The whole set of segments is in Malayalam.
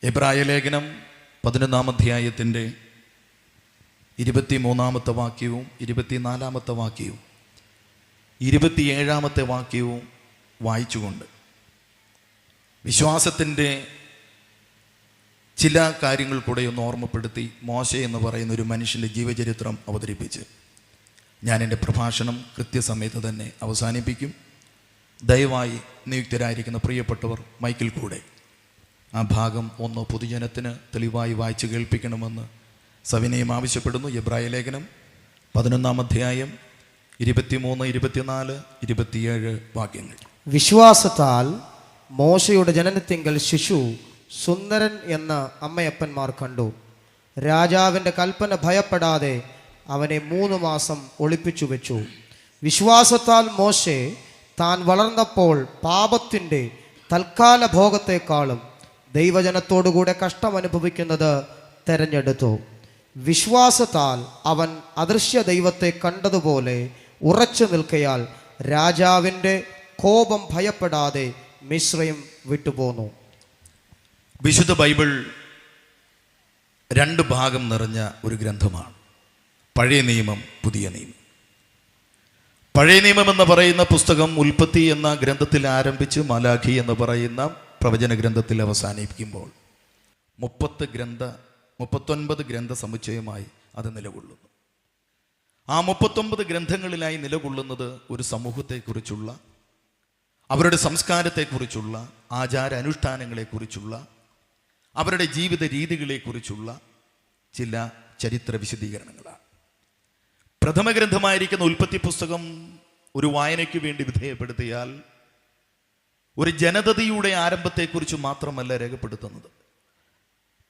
എബ്രായ ലേഖനം 11-ാം അധ്യായത്തിൻ്റെ 23-ാമത്തെ വാക്യവും 24-ാമത്തെ വാക്യവും 27-ാമത്തെ വാക്യവും വായിച്ചുകൊണ്ട് വിശ്വാസത്തിൻ്റെ ചില കാര്യങ്ങൾ കൂടെ ഒന്ന് ഓർമ്മപ്പെടുത്തി മോശെ എന്ന് പറയുന്ന ഒരു മനുഷ്യൻ്റെ ജീവചരിത്രം അവതരിപ്പിച്ച് ഞാൻ എൻ്റെ പ്രഭാഷണം കൃത്യസമയത്ത് തന്നെ അവസാനിപ്പിക്കും. ദയവായി നിയുക്തരായിരിക്കുന്ന പ്രിയപ്പെട്ടവർ മൈക്കിൽ കൂടെ ആ ഭാഗം ഒന്ന് പൊതുജനത്തിന് തെളിവായി വായിച്ച് കേൾപ്പിക്കണമെന്ന് സവിനയം ആവശ്യപ്പെടുന്നു. എബ്രായ ലേഖനം 11-ാം അധ്യായം 23, 24, 27 വാക്യങ്ങൾ. വിശ്വാസത്താൽ മോശയുടെ ജനനത്തിങ്കൽ ശിശു സുന്ദരൻ എന്ന് അമ്മയപ്പന്മാർ കണ്ടു. രാജാവിൻ്റെ കൽപ്പന ഭയപ്പെടാതെ അവനെ 3 മാസം ഒളിപ്പിച്ചു വെച്ചു. വിശ്വാസത്താൽ മോശെ താൻ വളർന്നപ്പോൾ പാപത്തിൻ്റെ തൽക്കാല ഭോഗത്തെക്കാളും ദൈവജനത്തോടുകൂടെ കഷ്ടം അനുഭവിക്കുന്നത് തെരഞ്ഞെടുത്തു. വിശ്വാസത്താൽ അവൻ അദൃശ്യ ദൈവത്തെ കണ്ടതുപോലെ ഉറച്ചു നിൽക്കയാൽ രാജാവിൻ്റെ കോപം ഭയപ്പെടാതെ മിസ്രൈം വിട്ടുപോന്നു. വിശുദ്ധ ബൈബിൾ 2 ഭാഗം നിറഞ്ഞ ഒരു ഗ്രന്ഥമാണ്. പഴയ നിയമം, പുതിയ നിയമം. പഴയ നിയമം എന്ന് പറയുന്ന പുസ്തകം ഉൽപ്പത്തി എന്ന ഗ്രന്ഥത്തിൽ ആരംഭിച്ച് മലാഖി എന്ന് പറയുന്ന പ്രവചന ഗ്രന്ഥത്തിൽ അവസാനിപ്പിക്കുമ്പോൾ 39 ഗ്രന്ഥ സമുച്ചയമായി അത് നിലകൊള്ളുന്നു. ആ 39 ഗ്രന്ഥങ്ങളിലായി നിലകൊള്ളുന്നത് ഒരു സമൂഹത്തെക്കുറിച്ചുള്ള, അവരുടെ സംസ്കാരത്തെക്കുറിച്ചുള്ള, ആചാര അനുഷ്ഠാനങ്ങളെക്കുറിച്ചുള്ള, അവരുടെ ജീവിത രീതികളെക്കുറിച്ചുള്ള ചില ചരിത്ര വിശദീകരണങ്ങളാണ്. പ്രഥമ ഗ്രന്ഥമായിരിക്കുന്ന ഉൽപ്പത്തി പുസ്തകം ഒരു വായനയ്ക്ക് വേണ്ടി വിധേയപ്പെടുത്തിയാൽ ഒരു ജനതയുടെ ആരംഭത്തെക്കുറിച്ച് മാത്രമല്ല രേഖപ്പെടുത്തുന്നത്.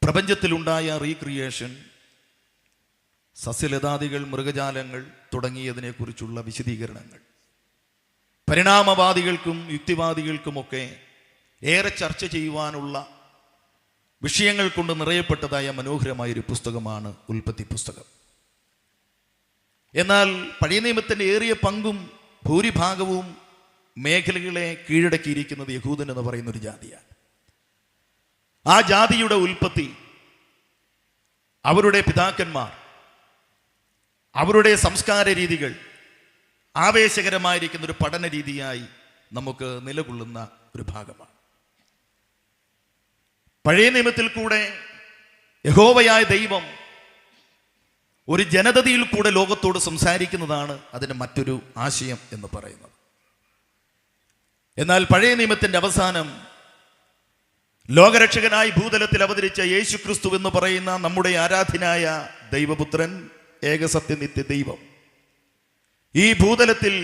പ്രപഞ്ചത്തിലുണ്ടായ റീക്രിയേഷൻ, സസ്യലതാദികൾ, മൃഗജാലങ്ങൾ തുടങ്ങിയതിനെക്കുറിച്ചുള്ള വിശദീകരണങ്ങൾ പരിണാമവാദികൾക്കും യുക്തിവാദികൾക്കുമൊക്കെ ഏറെ ചർച്ച ചെയ്യുവാനുള്ള വിഷയങ്ങൾ കൊണ്ട് നിറയപ്പെട്ടതായ മനോഹരമായൊരു പുസ്തകമാണ് ഉൽപ്പത്തി പുസ്തകം. എന്നാൽ പഴയ നിയമത്തിൻ്റെ ഏറിയ പങ്കും ഭൂരിഭാഗവും മേഖലകളെ കീഴടക്കിയിരിക്കുന്നത് യഹൂദൻ എന്ന് പറയുന്ന ഒരു ജാതിയാണ്. ആ ജാതിയുടെ ഉൽപ്പത്തി, അവരുടെ പിതാക്കന്മാർ, അവരുടെ സംസ്കാര രീതികൾ ആവേശകരമായിരിക്കുന്ന ഒരു പഠന രീതിയായി നമുക്ക് നിലകൊള്ളുന്ന ഒരു ഭാഗമാണ്. പഴയ നിയമത്തിൽ കൂടെ യഹോവയായ ദൈവം ഒരു ജനതയിൽ കൂടെ ലോകത്തോട് സംസാരിക്കുന്നതാണ് അതിൻ്റെ മറ്റൊരു ആശയം എന്ന് പറയുന്നത്. എന്നാൽ പഴയ നിയമത്തിൻ്റെ അവസാനം ലോകരക്ഷകനായി ഭൂതലത്തിൽ അവതരിച്ച യേശു ക്രിസ്തു എന്ന് പറയുന്ന നമ്മുടെ ആരാധ്യനായ ദൈവപുത്രൻ, ഏകസത്യനിത്യ ദൈവം ഈ ഭൂതലത്തിൽ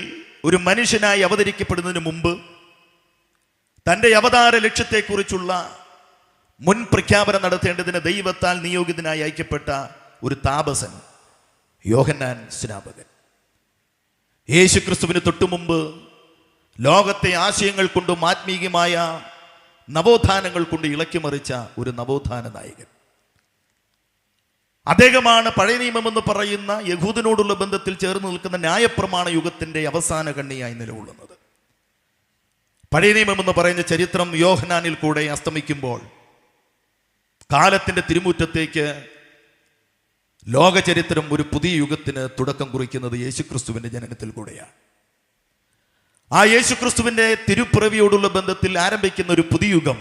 ഒരു മനുഷ്യനായി അവതരിക്കപ്പെടുന്നതിന് മുമ്പ് തൻ്റെ അവതാര ലക്ഷ്യത്തെക്കുറിച്ചുള്ള മുൻ പ്രഖ്യാപനം നടത്തേണ്ടതിന് ദൈവത്താൽ നിയോഗിതനായി അയക്കപ്പെട്ട ഒരു താപസൻ, യോഹന്നാൻ സ്നാപകൻ, യേശു ക്രിസ്തുവിന് തൊട്ടുമുമ്പ് ലോകത്തെ ആശയങ്ങൾ കൊണ്ടും ആത്മീയമായ നവോത്ഥാനങ്ങൾ കൊണ്ട് ഇളക്കിമറിച്ച ഒരു നവോത്ഥാന നായകൻ. അദ്ദേഹമാണ് പഴയ നിയമം എന്ന് പറയുന്ന യഹൂദനോടുള്ള ബന്ധത്തിൽ ചേർന്ന് നിൽക്കുന്ന ന്യായപ്രമാണ യുഗത്തിൻ്റെ അവസാന കണ്ണിയായി നിലകൊള്ളുന്നത്. പഴയ നിയമം എന്ന് പറയുന്ന ചരിത്രം യോഹന്നാനിൽ കൂടെ അസ്തമിക്കുമ്പോൾ കാലത്തിൻ്റെ തിരുമുറ്റത്തേക്ക് ലോക ചരിത്രം ഒരു പുതിയ യുഗത്തിന് തുടക്കം കുറിക്കുന്നത് യേശുക്രിസ്തുവിൻ്റെ ജനനത്തിൽ കൂടെയാണ്. ആ യേശുക്രിസ്തുവിൻ്റെ തിരുപ്പിറവിയോടുള്ള ബന്ധത്തിൽ ആരംഭിക്കുന്ന ഒരു പുതിയ യുഗം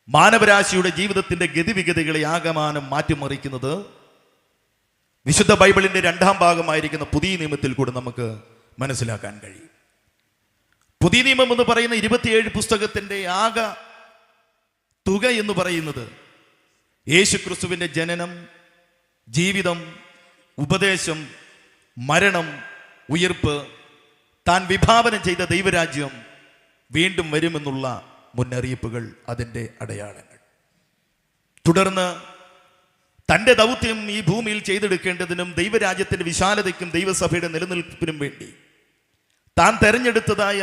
മാനവരാശിയുടെ ജീവിതത്തിൻ്റെ ഗതിവിഗതികളെ ആകമാനം മാറ്റിമറിക്കുന്നത് വിശുദ്ധ ബൈബിളിൻ്റെ 2-ാം ഭാഗമായിരിക്കുന്ന പുതിയ നിയമത്തിൽ കൂടെ നമുക്ക് മനസ്സിലാക്കാൻ കഴിയും. പുതിയ നിയമം എന്ന് പറയുന്ന 27 പുസ്തകത്തിൻ്റെ ആകെ തുക എന്ന് പറയുന്നത് യേശുക്രിസ്തുവിൻ്റെ ജനനം, ജീവിതം, ഉപദേശം, മരണം, ഉയിർപ്പ്, താൻ വിഭാവനം ചെയ്ത ദൈവരാജ്യം, വീണ്ടും വരുമെന്നുള്ള മുന്നറിയിപ്പുകൾ, അതിൻ്റെ അടയാളങ്ങൾ. തുടർന്ന് തൻ്റെ ദൗത്യം ഈ ഭൂമിയിൽ ചെയ്തെടുക്കേണ്ടതിനും ദൈവരാജ്യത്തിൻ്റെ വിശാലതയ്ക്കും ദൈവസഭയുടെ നിലനിൽപ്പിനും വേണ്ടി താൻ തെരഞ്ഞെടുത്തതായ,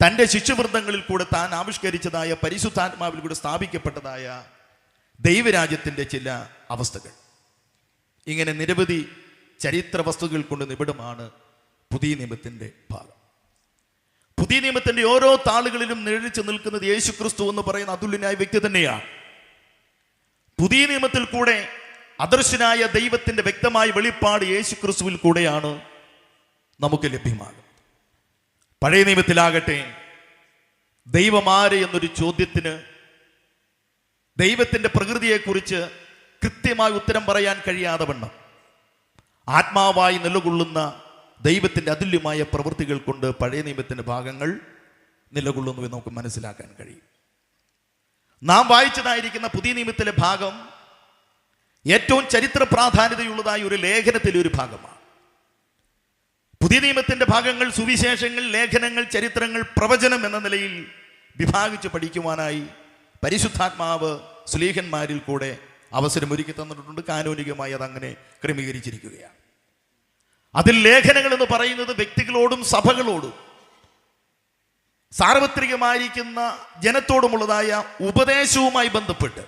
തൻ്റെ ശിഷ്യവൃന്ദങ്ങളിൽ കൂടെ താൻ ആവിഷ്കരിച്ചതായ, പരിശുദ്ധാത്മാവിൽ കൂടെ സ്ഥാപിക്കപ്പെട്ടതായ ദൈവരാജ്യത്തിൻ്റെ ചില അവസ്ഥകൾ. ഇങ്ങനെ നിരവധി ചരിത്ര വസ്തുക്കൾ കൊണ്ട് നിബിഡമാണ് പുതിയ നിയമത്തിൻ്റെ ഭാഗം. പുതിയ നിയമത്തിന്റെ ഓരോ താളുകളിലും നിഴലിച്ചു നിൽക്കുന്നത് യേശു ക്രിസ്തു എന്ന് പറയുന്ന അതുല്യനായ വ്യക്തി തന്നെയാണ്. പുതിയ നിയമത്തിൽ കൂടെ അദർശനായ ദൈവത്തിന്റെ വ്യക്തമായ വെളിപ്പാട് യേശു ക്രിസ്തുവിൽ കൂടെയാണ് നമുക്ക് ലഭ്യമാകുന്നത്. പഴയ നിയമത്തിലാകട്ടെ ദൈവമാര് എന്നൊരു ചോദ്യത്തിന് ദൈവത്തിന്റെ പ്രകൃതിയെക്കുറിച്ച് കൃത്യമായി ഉത്തരം പറയാൻ കഴിയാതെ വണ്ണം ആത്മാവായി നിലകൊള്ളുന്ന ദൈവത്തിന്റെ അതുല്യമായ പ്രവൃത്തികൾ കൊണ്ട് പഴയ നിയമത്തിന്റെ ഭാഗങ്ങൾ നിലകൊള്ളുന്നുവെന്ന് നമുക്ക് മനസ്സിലാക്കാൻ കഴിയും. നാം വായിച്ചതായിരിക്കുന്ന പുതിയ നിയമത്തിലെ ഭാഗം ഏറ്റവും ചരിത്ര പ്രാധാന്യതയുള്ളതായ ഒരു ലേഖനത്തിലെ ഒരു ഭാഗമാണ്. പുതിയ നിയമത്തിന്റെ ഭാഗങ്ങൾ സുവിശേഷങ്ങൾ, ലേഖനങ്ങൾ, ചരിത്രങ്ങൾ, പ്രവചനം എന്ന നിലയിൽ വിഭാഗിച്ച് പഠിക്കുവാനായി പരിശുദ്ധാത്മാവ് ശ്ലീഹന്മാരിൽ കൂടെ അവസരമൊരുക്കി തന്നിട്ടുണ്ട്. കാനോനികമായി അതങ്ങനെ ക്രമീകരിച്ചിരിക്കുകയാണ്. അതിൽ ലേഖനങ്ങൾ എന്ന് പറയുന്നത് വ്യക്തികളോടും സഭകളോടും സാർവത്രികമായിരിക്കുന്ന ജനത്തോടുമുള്ളതായ ഉപദേശവുമായി ബന്ധപ്പെട്ട്,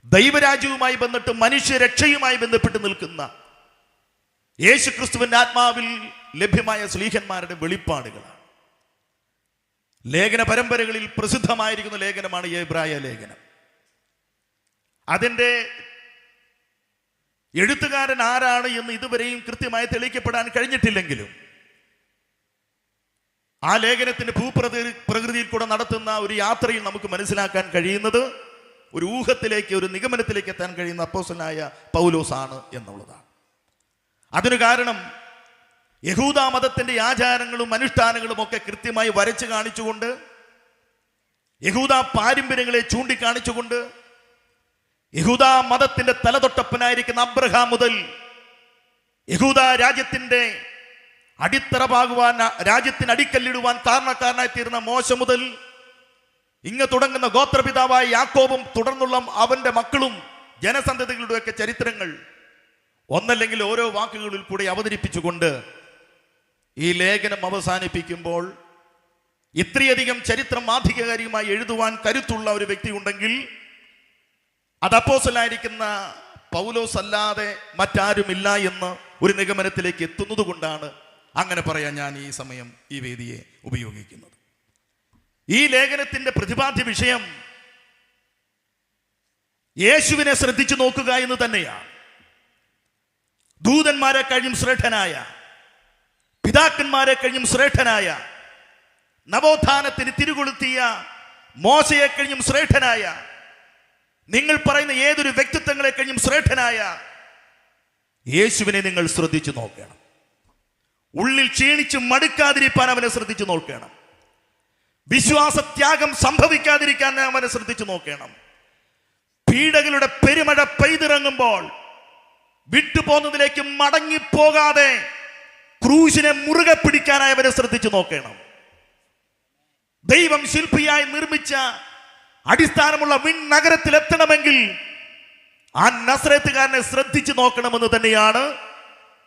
ദൈവരാജ്യവുമായി ബന്ധപ്പെട്ട്, മനുഷ്യരക്ഷയുമായി ബന്ധപ്പെട്ട് നിൽക്കുന്ന യേശു ക്രിസ്തുവിന്റെ ആത്മാവിൽ ലഭ്യമായ ശ്ലീഹന്മാരുടെ വെളിപ്പാടുകളാണ്. ലേഖന പരമ്പരകളിൽ പ്രസിദ്ധമായിരിക്കുന്ന ലേഖനമാണ് എബ്രായ ലേഖനം. അതിൻ്റെ എഴുത്തുകാരൻ ആരാണ് എന്ന് ഇതുവരെയും കൃത്യമായി തെളിയിക്കപ്പെടാൻ കഴിഞ്ഞിട്ടില്ലെങ്കിലും ആ ലേഖനത്തിന്റെ ഭൂപ്രകൃതിയിൽ കൂടെ നടത്തുന്ന ഒരു യാത്രയിൽ നമുക്ക് മനസ്സിലാക്കാൻ കഴിയുന്നത് ഒരു ഊഹത്തിലേക്ക്, ഒരു നിഗമനത്തിലേക്ക് എത്താൻ കഴിയുന്ന അപ്പോസ്തലനായ പൗലോസ് ആണ് എന്നുള്ളതാണ്. അതിനു കാരണം യഹൂദ മതത്തിന്റെ ആചാരങ്ങളും അനുഷ്ഠാനങ്ങളും ഒക്കെ കൃത്യമായി വരച്ചു കാണിച്ചുകൊണ്ട്, യഹൂദ പാരമ്പര്യങ്ങളെ ചൂണ്ടിക്കാണിച്ചുകൊണ്ട്, യഹൂദ മതത്തിന്റെ തലതൊട്ടപ്പനായിരിക്കുന്ന അബ്രഹാം മുതൽ യഹൂദ രാജ്യത്തിന്റെ അടിത്തറപാകുവാൻ, രാജ്യത്തിന് അടിക്കല്ലിടുവാൻ കാരണക്കാരനായി തീർന്ന മോശ മുതൽ ഇങ്ങ് തുടങ്ങുന്ന ഗോത്രപിതാവായ യാക്കോബും തുടർന്നുള്ള അവന്റെ മക്കളും ജനസന്തതികളുടെയൊക്കെ ചരിത്രങ്ങൾ ഒന്നല്ലെങ്കിൽ ഓരോ വാക്കുകളിൽ കൂടി അവതരിപ്പിച്ചുകൊണ്ട് ഈ ലേഖനം അവസാനിപ്പിക്കുമ്പോൾ ഇത്രയധികം ചരിത്രം ആധികാരികമായി എഴുതുവാൻ കരുത്തുള്ള ഒരു വ്യക്തി ഉണ്ടെങ്കിൽ അത് അപ്പോസ്തലനായിരിക്കുന്ന പൗലോസ് അല്ലാതെ മറ്റാരുമില്ല എന്ന് ഒരു നിഗമനത്തിലേക്ക് എത്തുന്നത് കൊണ്ടാണ് അങ്ങനെ പറയാൻ ഞാൻ ഈ സമയം ഈ വേദിയെ ഉപയോഗിക്കുന്നത്. ഈ ലേഖനത്തിന്റെ പ്രതിപാദ്യ വിഷയം യേശുവിനെ ശ്രദ്ധിച്ചു നോക്കുക എന്ന് തന്നെയാണ്. ദൂതന്മാരെ കഴിഞ്ഞും ശ്രേഷ്ഠനായ, പിതാക്കന്മാരെ കഴിഞ്ഞും ശ്രേഷ്ഠനായ, നവോത്ഥാനത്തിന് തിരികൊളുത്തിയ മോശയെ കഴിഞ്ഞും ശ്രേഷ്ഠനായ, നിങ്ങൾ പറയുന്ന ഏതൊരു വ്യക്തിത്വങ്ങളെ കഴിഞ്ഞും ശ്രേഷ്ഠനായ യേശുവിനെ നിങ്ങൾ ശ്രദ്ധിച്ചു നോക്കണം. ഉള്ളിൽ ക്ഷീണിച്ച് മടുക്കാതിരിക്കാൻ അവനെ ശ്രദ്ധിച്ചു നോക്കണം. വിശ്വാസത്യാഗം സംഭവിക്കാതിരിക്കാൻ അവനെ ശ്രദ്ധിച്ചു നോക്കണം. പീഡകളുടെ പെരുമഴ പെയ്തിറങ്ങുമ്പോൾ വിട്ടുപോകുന്നതിലേക്ക് മടങ്ങിപ്പോകാതെ ക്രൂശിനെ മുറുകെ പിടിക്കാനായി അവനെ ശ്രദ്ധിച്ചു നോക്കണം. ദൈവം ശില്പിയായി നിർമ്മിച്ച അടിസ്ഥാനമുള്ള വിൺ നഗരത്തിൽ എത്തണമെങ്കിൽ ആ നസ്രേത്തുകാരനെ ശ്രദ്ധിച്ചു നോക്കണമെന്ന് തന്നെയാണ്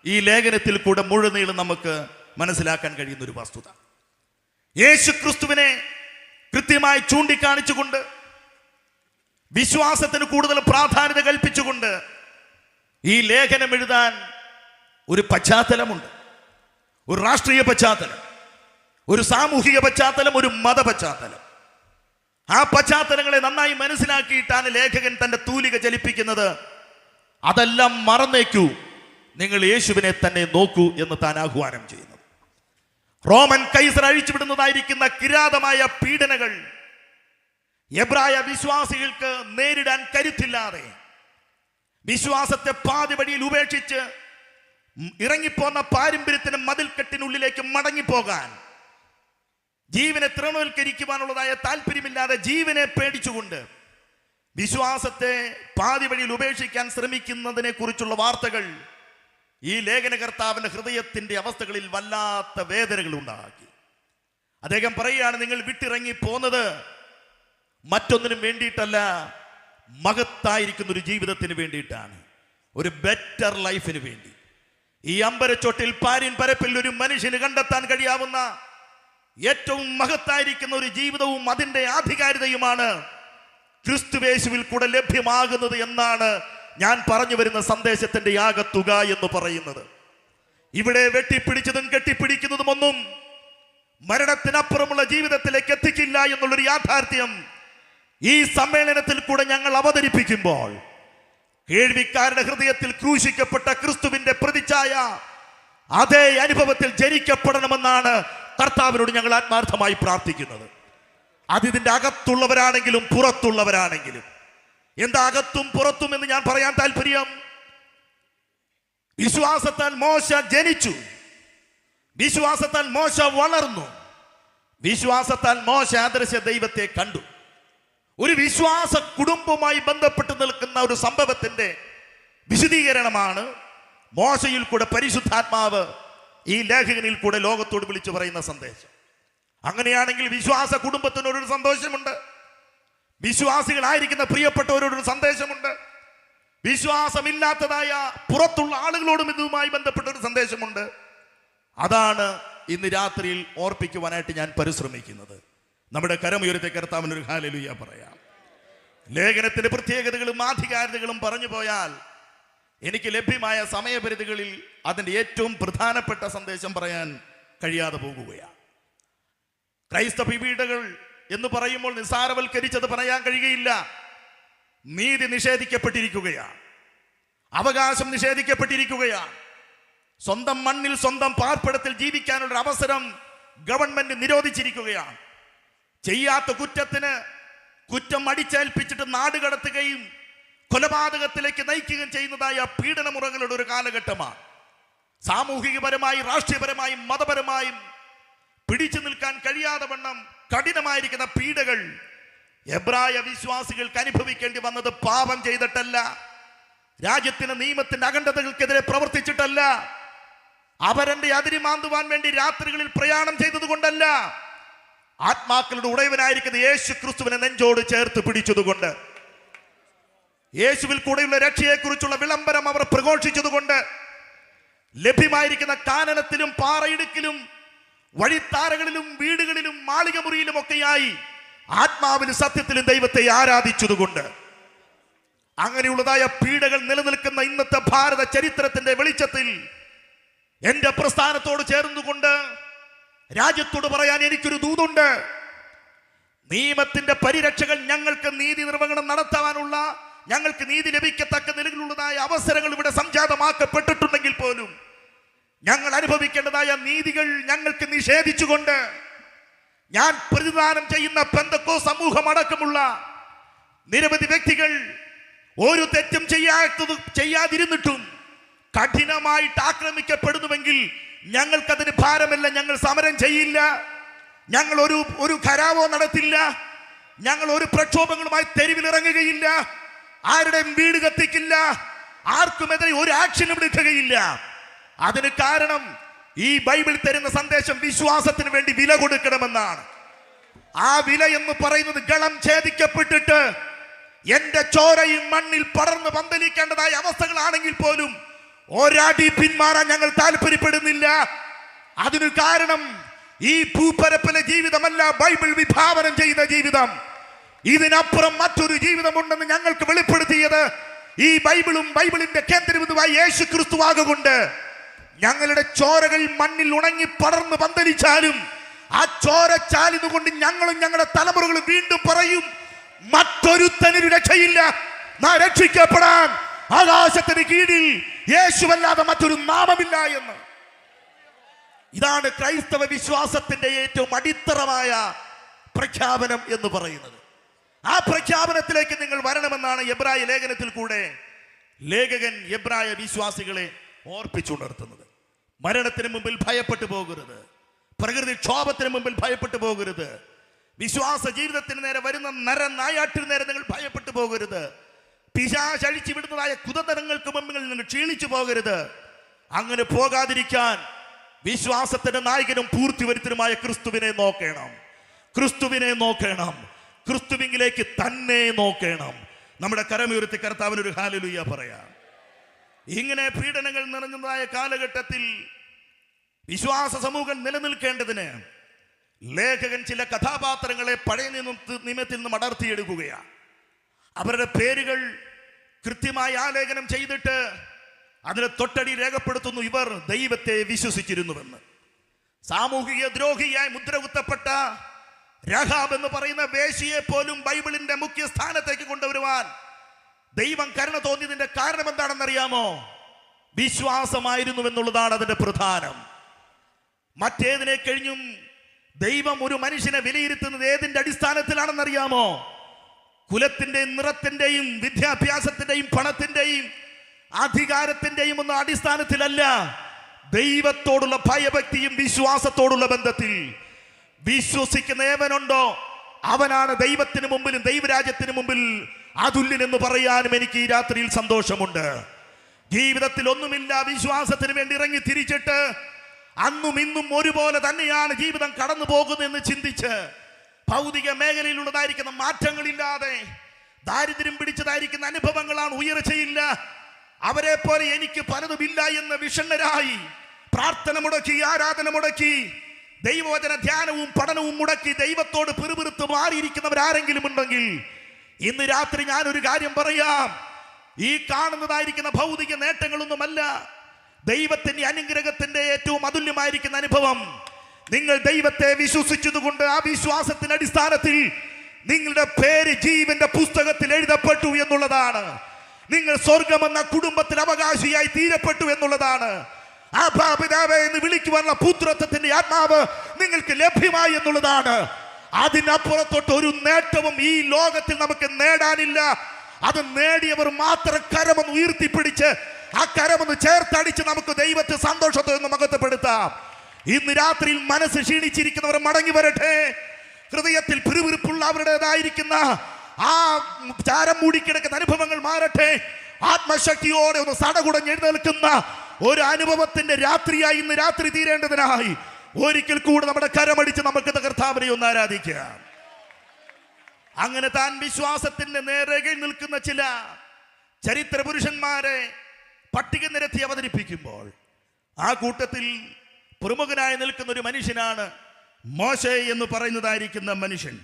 ഈ ലേഖനത്തിൽ കൂടെ മുഴുനീളം നമുക്ക് മനസ്സിലാക്കാൻ കഴിയുന്ന ഒരു വസ്തുത. യേശു ക്രിസ്തുവിനെ കൃത്യമായി ചൂണ്ടിക്കാണിച്ചുകൊണ്ട്, വിശ്വാസത്തിന് കൂടുതൽ പ്രാധാന്യത കൽപ്പിച്ചുകൊണ്ട് ഈ ലേഖനം എഴുതാൻ ഒരു പശ്ചാത്തലമുണ്ട്. ഒരു രാഷ്ട്രീയ പശ്ചാത്തലം, ഒരു സാമൂഹിക പശ്ചാത്തലം, ഒരു മത പശ്ചാത്തലം. ആ പശ്ചാത്തലങ്ങളെ നന്നായി മനസ്സിലാക്കിയിട്ടാണ് ലേഖകൻ തന്റെ തൂലിക ചലിപ്പിക്കുന്നത്. അതെല്ലാം മറന്നേക്കൂ, നിങ്ങൾ യേശുവിനെ തന്നെ നോക്കൂ എന്ന് താൻ ആഹ്വാനം ചെയ്യുന്നത്. റോമൻ കൈസർ അഴിച്ചുവിടുന്നതായിരിക്കുന്ന കിരാതമായ പീഡനകൾ എബ്രായ വിശ്വാസികൾക്ക് നേരിടാൻ കരുത്തില്ലാതെ, വിശ്വാസത്തെ പാതി വഴിയിൽ ഉപേക്ഷിച്ച് ഇറങ്ങിപ്പോന്ന പാരമ്പര്യത്തിന് മതിൽക്കെട്ടിനുള്ളിലേക്ക് മടങ്ങിപ്പോകാൻ, ജീവനെ തൃണവൽക്കരിക്കുവാനുള്ളതായ താല്പര്യമില്ലാതെ ജീവനെ പേടിച്ചുകൊണ്ട് വിശ്വാസത്തെ പാതി വഴിയിൽ ഉപേക്ഷിക്കാൻ ശ്രമിക്കുന്നതിനെ കുറിച്ചുള്ള വാർത്തകൾ ഈ ലേഖനകർത്താവിന്റെ ഹൃദയത്തിന്റെ അവസ്ഥകളിൽ വല്ലാത്ത വേദനകൾ ഉണ്ടാക്കി. അദ്ദേഹം പറയുകയാണ്, നിങ്ങൾ വിട്ടിറങ്ങി പോന്നത് മറ്റൊന്നിനും വേണ്ടിയിട്ടല്ല, മഹത്തായിരിക്കുന്ന ഒരു ജീവിതത്തിന് വേണ്ടിയിട്ടാണ്, ഒരു ബെറ്റർ ലൈഫിന് വേണ്ടി. ഈ അമ്പരച്ചോട്ടിൽ പാരിൻ പരപ്പിൽ ഒരു മനുഷ്യന് കണ്ടെത്താൻ കഴിയാവുന്ന ഏറ്റവും മഹത്തായിരിക്കുന്ന ഒരു ജീവിതവും അതിൻ്റെ ആധികാരികതയുമാണ് ക്രിസ്തുവേശുവിൽ കൂടെ ലഭ്യമാകുന്നത് എന്നാണ് ഞാൻ പറഞ്ഞു വരുന്ന സന്ദേശത്തിന്റെ ആകത്തുക എന്ന് പറയുന്നത്. ഇവിടെ വെട്ടിപ്പിടിച്ചതും കെട്ടിപ്പിടിക്കുന്നതും ഒന്നും മരണത്തിനപ്പുറമുള്ള ജീവിതത്തിലേക്ക് എത്തിക്കില്ല എന്നുള്ളൊരു യാഥാർത്ഥ്യം ഈ സമ്മേളനത്തിൽ കൂടെ ഞങ്ങൾ അവതരിപ്പിക്കുമ്പോൾ കേൾവിക്കാരുടെ ഹൃദയത്തിൽ ക്രൂശിക്കപ്പെട്ട ക്രിസ്തുവിന്റെ പ്രതിച്ഛായ അതേ അനുഭവത്തിൽ ജനിക്കപ്പെടണമെന്നാണ് കർത്താവിനോട് ഞങ്ങൾ ആത്മാർത്ഥമായി പ്രാർത്ഥിക്കുന്നത്. അതിതിന്റെ അകത്തുള്ളവരാണെങ്കിലും പുറത്തുള്ളവരാണെങ്കിലും. എന്താ അകത്തും പുറത്തും എന്ന് ഞാൻ പറയാൻ താല്പര്യം, വിശ്വാസത്താൽ മോശ ജനിച്ചു, വിശ്വാസത്താൽ മോശ വളർന്നു, വിശ്വാസത്താൽ മോശ അദൃശ്യ ദൈവത്തെ കണ്ടു. ഒരു വിശ്വാസ കുടുംബവുമായി ബന്ധപ്പെട്ട് നിൽക്കുന്ന ഒരു സംഭവത്തിന്റെ വിശദീകരണമാണ് മോശയിൽ കൂടെ പരിശുദ്ധാത്മാവ് ഈ ലേഖകനിൽ കൂടെ ലോകത്തോട് വിളിച്ചു പറയുന്ന സന്ദേശം. അങ്ങനെയാണെങ്കിൽ വിശ്വാസ കുടുംബത്തിനൊരു സന്തോഷമുണ്ട്, വിശ്വാസികളായിരിക്കുന്ന പ്രിയപ്പെട്ടവരോടൊരു സന്ദേശമുണ്ട്, വിശ്വാസമില്ലാത്തതായ പുറത്തുള്ള ആളുകളോടും ഇതുമായി ബന്ധപ്പെട്ട ഒരു സന്ദേശമുണ്ട്. അതാണ് ഇന്ന് രാത്രിയിൽ ഓർപ്പിക്കുവാനായിട്ട് ഞാൻ പരിശ്രമിക്കുന്നത്. നമ്മുടെ കരമുയരത്തെ കർത്താവിനൊരു ഹല്ലേലൂയ പറയാം. ലേഖനത്തിന്റെ പ്രത്യേകതകളും ആധികാരികതകളും പറഞ്ഞു പോയാൽ എനിക്ക് ലഭ്യമായ സമയപരിധികളിൽ അതിൻ്റെ ഏറ്റവും പ്രധാനപ്പെട്ട സന്ദേശം പറയാൻ കഴിയാതെ പോകുകയാണ്. ക്രൈസ്തവ പീഡകൾ എന്ന് പറയുമ്പോൾ നിസ്സാരവൽക്കരിച്ചത് പറയാൻ കഴിയുകയില്ല. നീതി നിഷേധിക്കപ്പെട്ടിരിക്കുകയാണ്, അവകാശം നിഷേധിക്കപ്പെട്ടിരിക്കുകയാണ്, സ്വന്തം മണ്ണിൽ സ്വന്തം പാർപ്പിടത്തിൽ ജീവിക്കാനുള്ള അവസരം ഗവൺമെന്റ് നിരോധിച്ചിരിക്കുകയാണ്. ചെയ്യാത്ത കുറ്റത്തിന് കുറ്റം അടിച്ചേൽപ്പിച്ചിട്ട് നാടുകടത്തുകയും കൊലപാതകത്തിലേക്ക് നയിക്കുകയും ചെയ്യുന്നതായ പീഡനമുറകളുടെ ഒരു കാലഘട്ടമാണ്. സാമൂഹികപരമായി, രാഷ്ട്രീയപരമായും മതപരമായും പിടിച്ചു നിൽക്കാൻ കഴിയാതെ വണ്ണം കഠിനമായിരിക്കുന്ന പീഡകൾ എബ്രായ വിശ്വാസികൾക്ക് അനുഭവിക്കേണ്ടി വന്നത് പാപം ചെയ്തിട്ടല്ല, രാജ്യത്തിന് നിയമത്തിന്റെ അഖണ്ഡതകൾക്കെതിരെ പ്രവർത്തിച്ചിട്ടല്ല, അവരന്റെ അതിരി മാന്തുവാൻ വേണ്ടി രാത്രികളിൽ പ്രയാണം ചെയ്തതുകൊണ്ടല്ല, ആത്മാക്കളുടെ ഉടയവനായിരിക്കുന്ന യേശു ക്രിസ്തുവിനെ നെഞ്ചോട് ചേർത്ത് പിടിച്ചതുകൊണ്ട്, യേശുവിൽ കൂടെയുള്ള രക്ഷയെക്കുറിച്ചുള്ള വിളംബരം അവർ പ്രഘോഷിച്ചതുകൊണ്ട്, ലഭ്യമായിരിക്കുന്ന കാനനത്തിലും പാറയിടുക്കിലും വഴിത്താരകളിലും വീടുകളിലും മാളിക മുറിയിലും ഒക്കെയായി ആത്മാവിലും സത്യത്തിലും ദൈവത്തെ ആരാധിച്ചതുകൊണ്ട്, അങ്ങനെയുള്ളതായ പീഡകൾ നിലനിൽക്കുന്ന ഇന്നത്തെ ഭാരത ചരിത്രത്തിന്റെ വെളിച്ചത്തിൽ എന്റെ പ്രസ്ഥാനത്തോട് ചേർന്നുകൊണ്ട് രാജ്യത്തോട് പറയാൻ എനിക്കൊരു ദൂതുണ്ട്. നിയമത്തിന്റെ പരിരക്ഷകൾ ഞങ്ങൾക്ക് നീതി നിർവഹണം നടത്താനുള്ള, ഞങ്ങൾക്ക് നീതി ലഭിക്കത്തക്ക നിലയിലുള്ളതായ അവസരങ്ങൾ ഇവിടെ സംജാതമാക്കപ്പെട്ടിട്ടുണ്ടെങ്കിൽ പോലും ഞങ്ങൾ അനുഭവിക്കേണ്ടതായ നീതികൾ ഞങ്ങൾക്ക് നിഷേധിച്ചുകൊണ്ട് ഞാൻ പ്രതിദാനം ചെയ്യുന്ന പെന്തക്കോ സമൂഹം അടക്കമുള്ള നിരവധി വ്യക്തികൾ ഒരു തെറ്റും ചെയ്യാതിരുന്നിട്ടും കഠിനമായിട്ട് ആക്രമിക്കപ്പെടുന്നുവെങ്കിൽ ഞങ്ങൾക്കതിന് ഭാരമല്ല, ഞങ്ങൾ സമരം ചെയ്യില്ല, ഞങ്ങൾ ഒരു ഖരാവോ നടത്തില്ല, ഞങ്ങൾ ഒരു പ്രക്ഷോഭങ്ങളുമായി തെരുവിലിറങ്ങുകയില്ല, ആരുടെയും വീട് കത്തിക്കില്ല, ആർക്കുമെതിരെ ഒരു ആക്ഷനും എടുക്കുകയില്ല. അതിന് കാരണം ഈ ബൈബിൾ തരുന്ന സന്ദേശം വിശ്വാസത്തിന് വേണ്ടി വില കൊടുക്കണമെന്നാണ്. ആ വില എന്ന് പറയുന്നത് ഗളം ഛേദിക്കപ്പെട്ടിട്ട് എന്റെ ചോരയും മണ്ണിൽ പടർന്ന് പന്തലിക്കേണ്ടതായ അവസ്ഥകളാണെങ്കിൽ പോലും ഒരടി പിന്മാറാൻ ഞങ്ങൾ താല്പര്യപ്പെടുന്നില്ല. അതിനു കാരണം ഈ ഭൂപരപ്പിലെ ജീവിതമല്ല ബൈബിൾ വിഭാവനം ചെയ്യുന്ന ജീവിതം. ഇതിനപ്പുറം മറ്റൊരു ജീവിതമുണ്ടെന്ന് ഞങ്ങൾക്ക് വെളിപ്പെടുത്തിയത് ഈ ബൈബിളും ബൈബിളിന്റെ കേന്ദ്രബിന്ദുവായ യേശു ക്രിസ്തുവാകൊണ്ട് ഞങ്ങളുടെ ചോരകൾ മണ്ണിൽ ഉണങ്ങി പടർന്ന് പന്തലിച്ചാലും ആ ചോര ചാലിതുകൊണ്ട് ഞങ്ങളും ഞങ്ങളുടെ തലമുറകളും വീണ്ടും പറയും, മറ്റൊരുത്തനൊരു രക്ഷയില്ല, നാം രക്ഷിക്കപ്പെടാൻ ആകാശത്തിന് കീഴിൽ യേശുവല്ലാതെ മറ്റൊരു നാമമില്ല എന്ന്. ഇതാണ് ക്രൈസ്തവ വിശ്വാസത്തിന്റെ ഏറ്റവും അടിത്തറമായ പ്രഖ്യാപനം എന്ന് പറയുന്നത്. ആ പ്രഖ്യാപനത്തിലേക്ക് നിങ്ങൾ വരണമെന്നാണ് എബ്രായ ലേഖനത്തിൽ കൂടെ ലേഖകൻ എബ്രായ വിശ്വാസികളെ ഓർപ്പിച്ചുണർത്തുന്നത്. മരണത്തിന് മുമ്പിൽ ഭയപ്പെട്ടു പോകരുത്, പ്രകൃതിക്ഷോഭത്തിന് മുമ്പിൽ ഭയപ്പെട്ടു പോകരുത്, വിശ്വാസ ജീവിതത്തിന് നേരെ വരുന്ന നരനായാട്ടിന് നേരെ നിങ്ങൾ ഭയപ്പെട്ടു പോകരുത്, പിശാച് അഴിച്ചു വിടുന്നതായ കുതന്ത്രങ്ങൾക്ക് മുമ്പിൽ നിങ്ങൾ ക്ഷീണിച്ചു പോകരുത്. അങ്ങനെ പോകാതിരിക്കാൻ വിശ്വാസത്തിന്റെ നായകനും പൂർത്തി വരുത്തനുമായ ക്രിസ്തുവിനെ നോക്കണം, ക്രിസ്തുവിനെ നോക്കണം, ക്രിസ്തുവിലേക്ക് തന്നെ നോക്കണം. നമ്മുടെ കരമുയർത്തി കർത്താവിനൊരു ഹല്ലേലൂയ പറയാം. ഇങ്ങനെ പീഡനങ്ങൾ നിറഞ്ഞതായ കാലഘട്ടത്തിൽ വിശ്വാസ സമൂഹം നിലനിൽക്കേണ്ടതിന് ലേഖകൻ ചില കഥാപാത്രങ്ങളെ പഴയ നിയമത്തിൽ നിന്നും അടർത്തിയെടുക്കുകയാണ്. അവരുടെ പേരുകൾ കൃത്യമായി ആലേഖനം ചെയ്തിട്ട് അതിന് തൊട്ടടി രേഖപ്പെടുത്തുന്നു, ഇവർ ദൈവത്തെ വിശ്വസിച്ചിരുന്നുവെന്ന്. സാമൂഹിക ദ്രോഹിയായി മുദ്ര കുത്തപ്പെട്ട രഹാബ് എന്ന് പറയുന്ന വേശ്യയെ പോലും ബൈബിളിന്റെ മുഖ്യ സ്ഥാനത്തേക്ക് കൊണ്ടുവരുവാൻ ദൈവം കരുണ തോന്നിയതിന്റെ കാരണം എന്താണെന്നറിയാമോ? വിശ്വാസമായിരുന്നു എന്നുള്ളതാണ് അതിന്റെ പ്രധാനം. മറ്റേതിനെ കഴിഞ്ഞും ദൈവം ഒരു മനുഷ്യനെ വിലയിരുത്തുന്നത് ഏതിന്റെ അടിസ്ഥാനത്തിലാണെന്നറിയാമോ? കുലത്തിന്റെയും നിറത്തിന്റെയും വിദ്യാഭ്യാസത്തിന്റെയും പണത്തിന്റെയും അധികാരത്തിന്റെയും ഒന്നും അടിസ്ഥാനത്തിലല്ല. ദൈവത്തോടുള്ള ഭയഭക്തിയും വിശ്വാസത്തോടുള്ള ബന്ധത്തിൽ. വിശ്വസിക്കുന്ന ഏവനുണ്ടോ അവനാണ് ദൈവത്തിന് മുമ്പിലും ദൈവരാജ്യത്തിന് മുമ്പിൽ അതുല്യൻ എന്ന് പറയാനും എനിക്ക് ഈ രാത്രിയിൽ സന്തോഷമുണ്ട്. ജീവിതത്തിൽ ഒന്നുമില്ല, വിശ്വാസത്തിന് വേണ്ടി ഇറങ്ങി തിരിച്ചിട്ട് അന്നും ഇന്നും ഒരുപോലെ തന്നെയാണ് ജീവിതം കടന്നു പോകുന്നതെന്ന് ചിന്തിച്ച് ഭൗതിക മേഖലയിലുള്ളതായിരിക്കുന്ന മാറ്റങ്ങളില്ലാതെ ദാരിദ്ര്യം പിടിച്ചതായിരിക്കുന്ന അനുഭവങ്ങളാണ്, ഉയർച്ചയില്ല, അവരെ പോലെ എനിക്ക് പലതുമില്ല എന്ന് വിഷണ്ണരായി പ്രാർത്ഥന മുടക്കി, ആരാധന മുടക്കി, ദൈവവചന ധ്യാനവും പഠനവും മുടക്കി ദൈവത്തോട് പിറുപിറുത്ത് മാറിയിരിക്കുന്നവരാരെങ്കിലും ഉണ്ടെങ്കിൽ ഇന്ന് രാത്രി ഞാനൊരു കാര്യം പറയാം. ഈ കാണുന്നതായിരിക്കുന്ന ഭൗതിക നേട്ടങ്ങളൊന്നുമല്ല ദൈവത്തിന്റെ അനുഗ്രഹത്തിന്റെ ഏറ്റവും അതുല്യമായിരിക്കുന്ന അനുഭവം. നിങ്ങൾ ദൈവത്തെ വിശ്വസിച്ചതുകൊണ്ട് ആ വിശ്വാസത്തിന്റെ അടിസ്ഥാനത്തിൽ നിങ്ങളുടെ പേര് ജീവന്റെ പുസ്തകത്തിൽ എഴുതപ്പെട്ടു എന്നുള്ളതാണ്. നിങ്ങൾ സ്വർഗമെന്ന കുടുംബത്തിൽ അവകാശിയായി തീരപ്പെട്ടു എന്നുള്ളതാണ്. ആബാ പിതാവേ എന്ന് വിളിക്കുവാനുള്ള പുത്രത്വത്തിന്റെ ആത്മാവ് നിങ്ങൾക്ക് ലഭ്യമായി എന്നുള്ളതാണ്. അതിനപ്പുറത്തോട്ട് ഒരു നേട്ടവും ഈ ലോകത്തിൽ നമുക്ക് നേടാനില്ല. അത് നേടിയവർ മാത്രം കരമൊന്ന് ഉയർത്തിപ്പിടിച്ച് ആ കരമൊന്ന് ചേർത്തടിച്ച് നമുക്ക് ദൈവത്തെ സന്തോഷത്തെ ഒന്ന് മഹത്വപ്പെടുത്താം. ഇന്ന് രാത്രിയിൽ മനസ്സ് ക്ഷീണിച്ചിരിക്കുന്നവർ മടങ്ങി വരട്ടെ. ഹൃദയത്തിൽ പിറുപിറുപ്പുള്ള അവരുടേതായിരിക്കുന്ന ആ ചാരം മൂടിക്കിടക്കുന്ന അനുഭവങ്ങൾ മാറട്ടെ. ആത്മശക്തിയോടെ ഒന്ന് സടകുടഞ്ഞ് എഴുന്നേൽക്കുന്ന ഒരു അനുഭവത്തിന്റെ രാത്രിയായി ഇന്ന് രാത്രി തീരേണ്ടതിനായി ഒരിക്കൽ കൂടെ നമ്മുടെ കരമടിച്ച് നമുക്ക് കർത്താവിനെ ഒന്ന് ആരാധിക്കാം. അങ്ങനെ താൻ വിശ്വാസത്തിന്റെ നേരകയിൽ നിൽക്കുന്ന ചില ചരിത്ര പുരുഷന്മാരെ പട്ടിക നിരത്തി അവതരിപ്പിക്കുമ്പോൾ ആ കൂട്ടത്തിൽ പ്രമുഖനായി നിൽക്കുന്ന ഒരു മനുഷ്യനാണ് മോശെ എന്ന് പറയുന്നതായിരിക്കുന്ന മനുഷ്യൻ.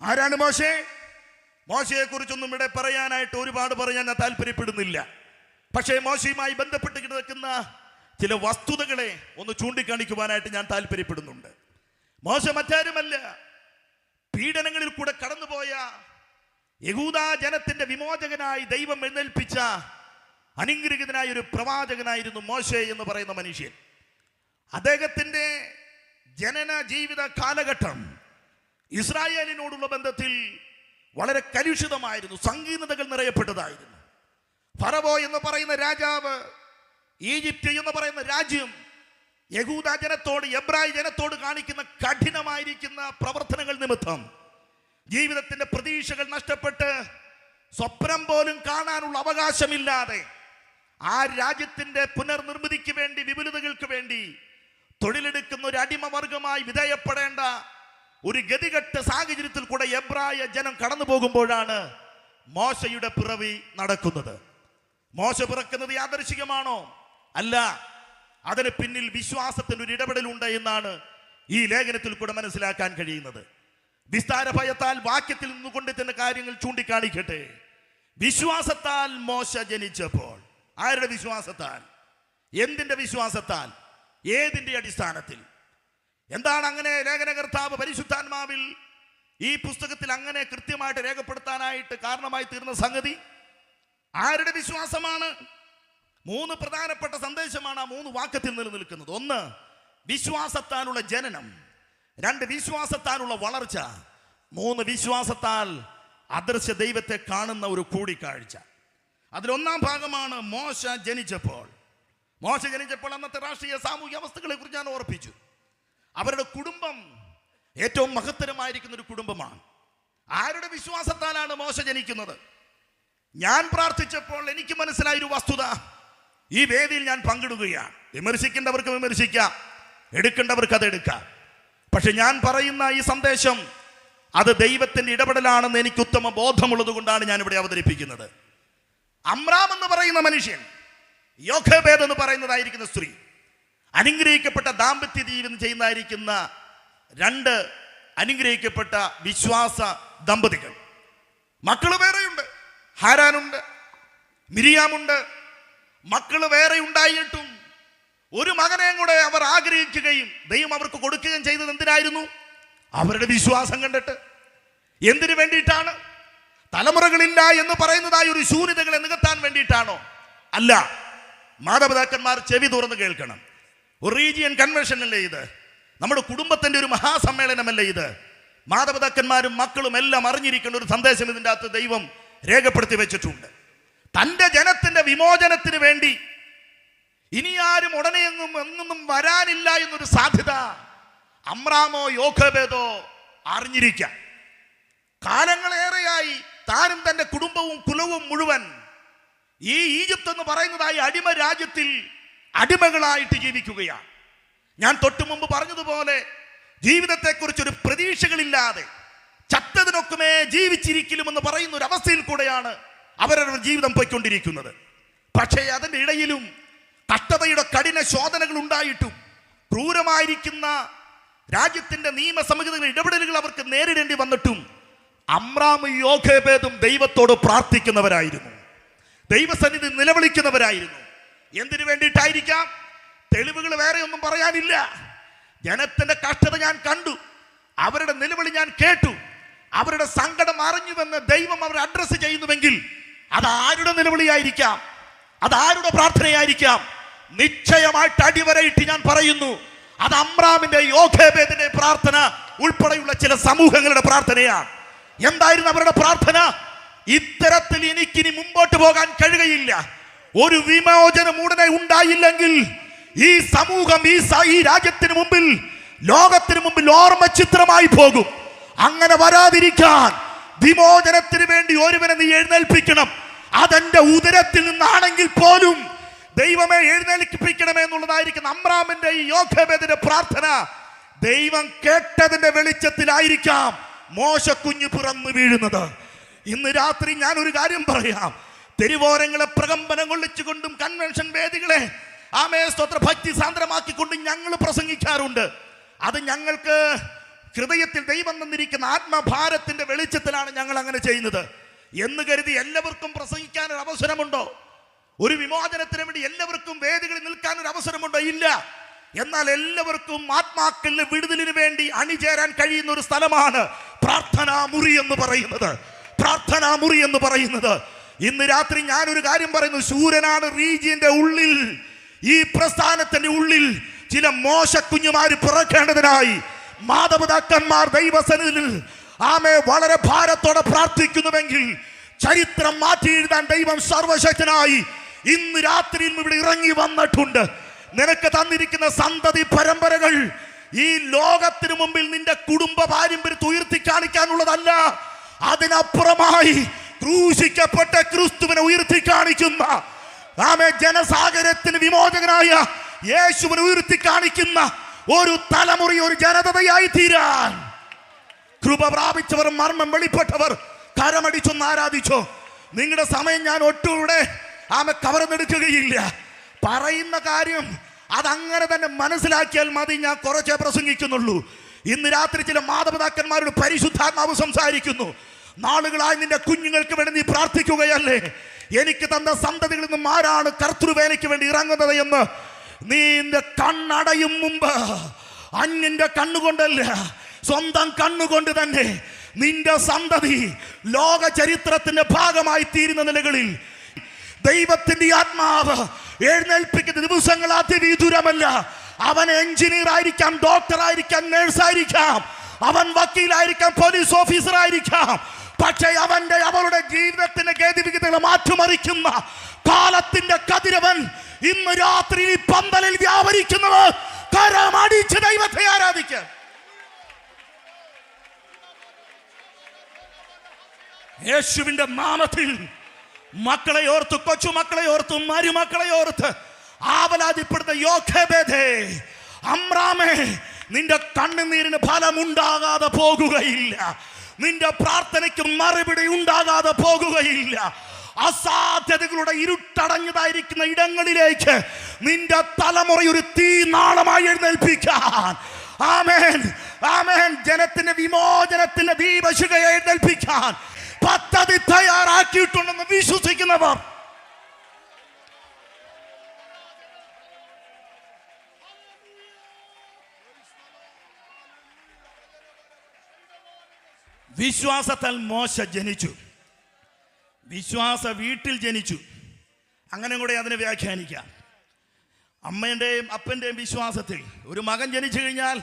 ആരാണ് മോശെ? മോശയെ കുറിച്ചൊന്നും ഇവിടെ പറയാനായിട്ട് ഒരുപാട് പറയാൻ ഞാൻ താല്പര്യപ്പെടുന്നില്ല. പക്ഷേ മോശയുമായി ബന്ധപ്പെട്ട് കിടക്കുന്ന ചില വസ്തുതകളെ ഒന്ന് ചൂണ്ടിക്കാണിക്കുവാനായിട്ട് ഞാൻ താല്പര്യപ്പെടുന്നുണ്ട്. മോശ മറ്റാരുമല്ല, പീഡനങ്ങളിൽ കൂടെ കടന്നുപോയ യഹൂദ ജനത്തിന്റെ വിമോചകനായി ദൈവം എഴുന്നേൽപ്പിച്ച അനുഗ്രഹീതനായ ഒരു പ്രവാചകനായിരുന്നു മോശെ എന്ന് പറയുന്ന മനുഷ്യൻ. അദ്ദേഹത്തിന്റെ ജനന ജീവിത കാലഘട്ടം ഇസ്രായേലിനോടുള്ള ബന്ധത്തിൽ വളരെ കലുഷിതമായിരുന്നു, സങ്കീർണതകൾ നിറയപ്പെട്ടതായിരുന്നു. ഫറവോ എന്ന് പറയുന്ന രാജാവ്, ഈജിപ്റ്റ് എന്ന് പറയുന്ന രാജ്യം യഹൂദ ജനത്തോട്, എബ്രായ ജനത്തോട് കാണിക്കുന്ന കഠിനമായിരിക്കുന്ന പ്രവർത്തനങ്ങൾ നിമിത്തം ജീവിതത്തിന്റെ പ്രതീക്ഷകൾ നഷ്ടപ്പെട്ട് സ്വപ്നം പോലും കാണാനുള്ള അവകാശമില്ലാതെ ആ രാജ്യത്തിന്റെ പുനർനിർമ്മിതിക്ക് വേണ്ടി, വിപുലതകൾക്ക് വേണ്ടി തൊഴിലെടുക്കുന്ന ഒരു അടിമവർഗമായി വിധേയപ്പെടേണ്ട ഒരു ഗതികെട്ട സാഹചര്യത്തിൽ കൂടെ എബ്രായ ജനം കടന്നു പോകുമ്പോഴാണ് മോശയുടെ പിറവി നടക്കുന്നത്. മോശ പിറക്കുന്നത് യാദൃശികമാണോ? അല്ല, അതിന് പിന്നിൽ വിശ്വാസത്തിന് ഒരു ഇടപെടലുണ്ട് എന്നാണ് ഈ ലേഖനത്തിൽ കൂടെ മനസ്സിലാക്കാൻ കഴിയുന്നത്. വിസ്താര ഭയത്താൽ വാക്യത്തിൽ നിന്നുകൊണ്ട് തന്നെ കാര്യങ്ങൾ ചൂണ്ടിക്കാണിക്കട്ടെ. വിശ്വാസത്താൽ മോശ ജനിച്ചപ്പോൾ, ആരുടെ വിശ്വാസത്താൽ? എന്തിന്റെ വിശ്വാസത്താൽ? ഏതിന്റെ അടിസ്ഥാനത്തിൽ? എന്താണ് അങ്ങനെ ലേഖനകർത്താവ് പരിശുദ്ധാത്മാവിൽ ഈ പുസ്തകത്തിൽ അങ്ങനെ കൃത്യമായിട്ട് രേഖപ്പെടുത്താനായിട്ട് കാരണമായി തീർന്ന സംഗതി? ആരുടെ വിശ്വാസമാണ്? 3 പ്രധാനപ്പെട്ട സന്ദേശമാണ് ആ 3 വാക്യത്തിൽ നിലനിൽക്കുന്നത്. 1, വിശ്വാസത്താലുള്ള ജനനം. 2, വിശ്വാസത്താലുള്ള വളർച്ച. 3, വിശ്വാസത്താൽ അദൃശ്യ ദൈവത്തെ കാണുന്ന ഒരു കൂടിക്കാഴ്ച. അതിലൊന്നാം ഭാഗമാണ് മോശ ജനിച്ചപ്പോൾ. മോശ ജനിച്ചപ്പോൾ അന്നത്തെ രാഷ്ട്രീയ സാമൂഹിക അവസ്ഥകളെ കുറിച്ച് ഞാൻ ഓർപ്പിച്ചു. അവരുടെ കുടുംബം ഏറ്റവും മഹത്തരമായിരിക്കുന്ന ഒരു കുടുംബമാണ്. ആരുടെ വിശ്വാസത്താലാണ് മോശ ജനിക്കുന്നത്? ഞാൻ പ്രാർത്ഥിച്ചപ്പോൾ എനിക്ക് മനസ്സിലായ ഒരു വസ്തുത ഈ വേദിയിൽ ഞാൻ പങ്കിടുകയാണ്. വിമർശിക്കേണ്ടവർക്ക് വിമർശിക്കാം, എടുക്കേണ്ടവർക്ക് അത് എടുക്കാം. പക്ഷെ ഞാൻ പറയുന്ന ഈ സന്ദേശം അത് ദൈവത്തിന്റെ ഇടപെടലാണെന്ന് എനിക്ക് ഉത്തമ ബോധമുള്ളത് കൊണ്ടാണ് ഞാൻ ഇവിടെ അവതരിപ്പിക്കുന്നത്. അമ്രാം എന്ന് പറയുന്ന മനുഷ്യൻ, യോഖേബേദ് എന്ന് പറയുന്നതായിരിക്കുന്ന സ്ത്രീ, അനുഗ്രഹിക്കപ്പെട്ട ദാമ്പത്യ ജീവിതം ചെയ്യുന്നതായിരിക്കുന്ന 2 അനുഗ്രഹിക്കപ്പെട്ട വിശ്വാസ ദമ്പതികൾ. മക്കള് വേറെയുണ്ട്, ഹാരാനുണ്ട്, മിരിയാമുണ്ട്. മക്കള് വേറെ ഉണ്ടായിട്ടും ഒരു മകനെയും കൂടെ അവർ ആഗ്രഹിക്കുകയും ദൈവം അവർക്ക് കൊടുക്കുകയും ചെയ്തത് എന്തിനായിരുന്നു? അവരുടെ വിശ്വാസം കണ്ടിട്ട്. എന്തിനു വേണ്ടിയിട്ടാണ്? തലമുറകളില്ല എന്ന് പറയുന്നതായ ഒരു ശൂന്യതകളെ നികത്താൻ വേണ്ടിയിട്ടാണോ? അല്ല. മാതാപിതാക്കന്മാർ ചെവി തുറന്ന് കേൾക്കണം. ഒരു റീജിയൻ കൺവെൻഷൻ അല്ലേ ഇത്? നമ്മുടെ കുടുംബത്തിന്റെ ഒരു മഹാസമ്മേളനമല്ലേ ഇത്? മാതാപിതാക്കന്മാരും മക്കളും എല്ലാം അറിഞ്ഞിരിക്കേണ്ട ഒരു സന്ദേശം ഇതിൻ്റെ അകത്ത് ദൈവം രേഖപ്പെടുത്തി വെച്ചിട്ടുണ്ട്. തൻ്റെ ജനത്തിന്റെ വിമോചനത്തിന് വേണ്ടി ഇനി ആരും ഉടനെ എങ്ങൊന്നും വരാനില്ല എന്നൊരു സാധ്യത അമ്രാമോ യോഖേബേദോ അറിഞ്ഞിരിക്കാം. കാലങ്ങളേറെയായി താനും തൻ്റെ കുടുംബവും കുലവും മുഴുവൻ ഈ ഈജിപ്ത് എന്ന് പറയുന്നതായി അടിമ രാജ്യത്തിൽ അടിമകളായിട്ട് ജീവിക്കുകയാണ്. ഞാൻ തൊട്ടു മുമ്പ് പറഞ്ഞതുപോലെ ജീവിതത്തെക്കുറിച്ചൊരു പ്രതീക്ഷകളില്ലാതെ ചത്തതിനൊക്കുമേ ജീവിച്ചിരിക്കലുമെന്ന് പറയുന്ന ഒരു അവസ്ഥയിൽ കൂടെയാണ് അവരവരുടെ ജീവിതം പോയിക്കൊണ്ടിരിക്കുന്നത്. പക്ഷേ അതിൻ്റെ ഇടയിലും കഷ്ടതയുടെ കഠിന ശോധനകൾ ഉണ്ടായിട്ടും ക്രൂരമായിരിക്കുന്ന രാജ്യത്തിന്റെ നിയമസംഹിതകൾ ഇടപെടലുകൾ അവർക്ക് നേരിടേണ്ടി വന്നിട്ടും അമ്രാമും യോഖേബേദും ദൈവത്തോട് പ്രാർത്ഥിക്കുന്നവരായിരുന്നു, ദൈവസന്നിധി നിലവിളിക്കുന്നവരായിരുന്നു. എന്തിനു വേണ്ടിയിട്ടായിരിക്കാം? തെളിവുകൾ വേറെ ഒന്നും പറയാനില്ല. ജനത്തിന്റെ കഷ്ടത ഞാൻ കണ്ടു, അവരുടെ നിലവിളി ഞാൻ കേട്ടു, അവരുടെ സങ്കടം അറിഞ്ഞുവെന്ന് ദൈവം അവരെ അഡ്രസ്സ് ചെയ്യുന്നുവെങ്കിൽ അത് ആരുടെ നിലവിളിയായിരിക്കാം? അത് ആരുടെ പ്രാർത്ഥനയായിരിക്കാം? നിശ്ചയമായിട്ട് അടിവരയിട്ട് ഞാൻ പറയുന്നു, അത് അമ്രാമിന്റെ യോഖേബേദിന്റെ പ്രാർത്ഥന ഉൾപ്പെടെയുള്ള ചില സമൂഹങ്ങളുടെ പ്രാർത്ഥനയാണ്. എന്തായിരുന്നു അവരുടെ പ്രാർത്ഥന? ഇത്തരത്തിൽ എനിക്കിനി മുമ്പോട്ട് പോകാൻ കഴിയുകയില്ല, ഒരു വിമോചനം ഉടനെ ഉണ്ടായില്ലെങ്കിൽ ഈ സമൂഹം ഈ രാജ്യത്തിന് മുമ്പിൽ, ലോകത്തിന് മുമ്പിൽ ഓർമ്മ ചിത്രമായി പോകും. അങ്ങനെ വരാതിരിക്കാൻ വിമോചനത്തിന് വേണ്ടി ഒരുവനെ നീ എഴുന്നേൽപ്പിക്കണം. അതെന്റെ ഉദരത്തിൽ നിന്നാണെങ്കിൽ പോലും ദൈവമേ എഴുന്നേൽപ്പിക്കണമേ എന്നുള്ളതായിരിക്കും അമ്രാമിന്റെ ഈ യോഖേബേദിന്റെ പ്രാർത്ഥന. ദൈവം കേട്ടതിന്റെ വെളിച്ചത്തിലായിരിക്കാം മോശ കുഞ്ഞു പിറന്നു വീഴുന്നത്. ഇന്ന് രാത്രി ഞാൻ ഒരു കാര്യം പറയാം. തെരുവോരങ്ങളെ പ്രകമ്പനം കൊള്ളിച്ചുകൊണ്ടും കൺവെൻഷൻ വേദികളെ സ്തോത്ര ഭക്തി സാന്ദ്രമാക്കിക്കൊണ്ടും ഞങ്ങൾ പ്രസംഗിക്കാറുണ്ട്. അത് ഞങ്ങൾക്ക് ഹൃദയത്തിൽ ദൈവം തന്നിരിക്കുന്ന ആത്മഭാരത്തിന്റെ വെളിച്ചത്തിലാണ് ഞങ്ങൾ അങ്ങനെ ചെയ്യുന്നത് എന്ന് കരുതി എല്ലാവർക്കും പ്രസംഗിക്കാൻ ഒരു അവസരമുണ്ടോ? ഒരു വിമോചനത്തിന് വേണ്ടി എല്ലാവർക്കും വേദികളിൽ നിൽക്കാൻ ഒരു അവസരമുണ്ടോ? ഇല്ല. എന്നാൽ എല്ലാവർക്കും ആത്മാക്കളുടെ വിടുതലിന് വേണ്ടി അണിചേരാൻ കഴിയുന്ന ഒരു സ്ഥലമാണ് പ്രാർത്ഥനാ മുറി എന്ന് പറയുന്നത്. പ്രാർത്ഥനാ മുറി എന്ന് പറയുന്നത്. ഇന്ന് രാത്രി ഞാനൊരു കാര്യം പറയുന്നു. ശൂരനാട് റീജിയന്റെ ഉള്ളിൽ, ഈ പ്രസ്ഥാനത്തിന്റെ ഉള്ളിൽ ചില മോശക്കുഞ്ഞുമാര് പിറക്കേണ്ടതിനായി മാതാപിതാക്കന്മാർ ദൈവസന്നിധിയിൽ വളരെ ഭാരത്തോടെ പ്രാർത്ഥിക്കുന്നുവെങ്കിൽ ചരിത്രം മാറ്റി എഴുതാൻ ദൈവം സർവശക്തനായി ഇന്ന് രാത്രിയിൽ ഇവിടെ ഇറങ്ങി വന്നിട്ടുണ്ട്. നിനക്ക് തന്നിരിക്കുന്ന സന്തതി പരമ്പരകൾ ഈ ലോകത്തിന് മുമ്പിൽ നിന്റെ കുടുംബ പാരമ്പര്യത്തെ ഉയർത്തി കാണിക്കാനുള്ളതല്ല, അതിനപ്പുറമായി ക്രൂശിക്കപ്പെട്ട ക്രിസ്തുവിനെ ഉയർത്തി കാണിക്കുന്ന ജനസാഗരത്തിന് വിമോചകനായ യേശുവിനെ ഉയർത്തി കാണിക്കുന്ന ഒരു തലമുറ, ഒരു ജനതയായി തീരാൻ കൃപ പ്രാപിച്ചവർ, മർമ്മം വെളിപ്പെട്ടവർ കരമടിച്ചൊന്ന് ആരാധിച്ചോ. നിങ്ങളുടെ സമയം ഞാൻ ഒട്ടും ഇവിടെ കവർന്നെടുക്കുകയില്ല. പറയുന്ന കാര്യം അതങ്ങനെ തന്നെ മനസ്സിലാക്കിയാൽ മതി. ഞാൻ കുറച്ചേ പ്രസംഗിക്കുന്നുള്ളൂ. ഇന്ന് രാത്രി ചില മാതാപിതാക്കന്മാരോട് പരിശുദ്ധാത്മാവ് സംസാരിക്കുന്നു. നാളുകളായി നിന്റെ കുഞ്ഞുങ്ങൾക്ക് വേണ്ടി നീ പ്രാർത്ഥിക്കുകയല്ലേ? എനിക്ക് തന്ന സന്തതികളിൽ നിന്നും ആരാണ് കർത്തൃവേലയ്ക്ക് വേണ്ടി ഇറങ്ങുന്നത് എന്ന് നിന്റെ കണ്ണടയും മുമ്പ് അന്യന്റെ കണ്ണുകൊണ്ടല്ല, സ്വന്തം കണ്ണുകൊണ്ട് തന്നെ നിന്റെ സന്തതി ലോക ചരിത്രത്തിന്റെ ഭാഗമായി തീരുന്ന നിലകളിൽ ദൈവത്തിന്റെ ആത്മാവ് എഴുന്നേൽപ്പിക്കുന്ന ദിവസങ്ങൾ അതിവിദൂരമല്ല. അവൻ എഞ്ചിനീയർ ആയിരിക്കാം, ഡോക്ടർ ആയിരിക്കാം, നേഴ്സായിരിക്കാം, അവൻ വക്കീലായിരിക്കാം, പോലീസ് ഓഫീസർ ആയിരിക്കാം. പക്ഷേ അവളുടെ ജീവിതത്തിന്റെ ഗതിവിഗതികളെ മാറ്റിമറിക്കുന്ന കാലത്തിന്റെ കതിരവൻ ഇന്ന് രാത്രി പന്തലിൽ വ്യാപരിക്കുന്നവർ കരമടിച്ച് ദൈവത്തെ ആരാധിക്കുക. യേശുവിന്റെ നാമത്തിൽ മക്കളെ ഓർത്ത്, കൊച്ചുമക്കളെ ഓർത്ത്, മരുമക്കളെ ഓർത്ത് ആവലാതിപ്പെടുന്ന യോഖേബേദേ, അമ്രാമേ, നിന്റെ കണ്ണുനീരിന് ഫലമുണ്ടാകാതെ പോകുകയില്ല. നിന്റെ പ്രാർത്ഥനയ്ക്ക് മറുപടി ഉണ്ടാകാതെ പോകുകയില്ല. അസാധ്യതകളുടെ ഇരുട്ടടഞ്ഞതായിരിക്കുന്ന ഇടങ്ങളിലേക്ക് നിന്റെ തലമുറ ഒരു തീനാളമായി എഴുന്നേൽപ്പിക്കാൻ, ആമേൻ ആമേൻ, ജനത്തിന്റെ വിമോചനത്തിന്റെ ദീപശിഖയെ എഴുന്നേൽപ്പിക്കാൻ പദ്ധതി തയ്യാറാക്കിയിട്ടുണ്ടെന്ന് വിശ്വസിക്കുന്നവർ വിശ്വാസത്താൽ മോശ ജനിച്ചു, വിശ്വാസ വീട്ടിൽ ജനിച്ചു. അങ്ങനെ കൂടെ അതിനെ വ്യാഖ്യാനിക്കാം. അമ്മയുടെയും അപ്പൻ്റെയും വിശ്വാസത്തിൽ ഒരു മകൻ ജനിച്ചു കഴിഞ്ഞാൽ,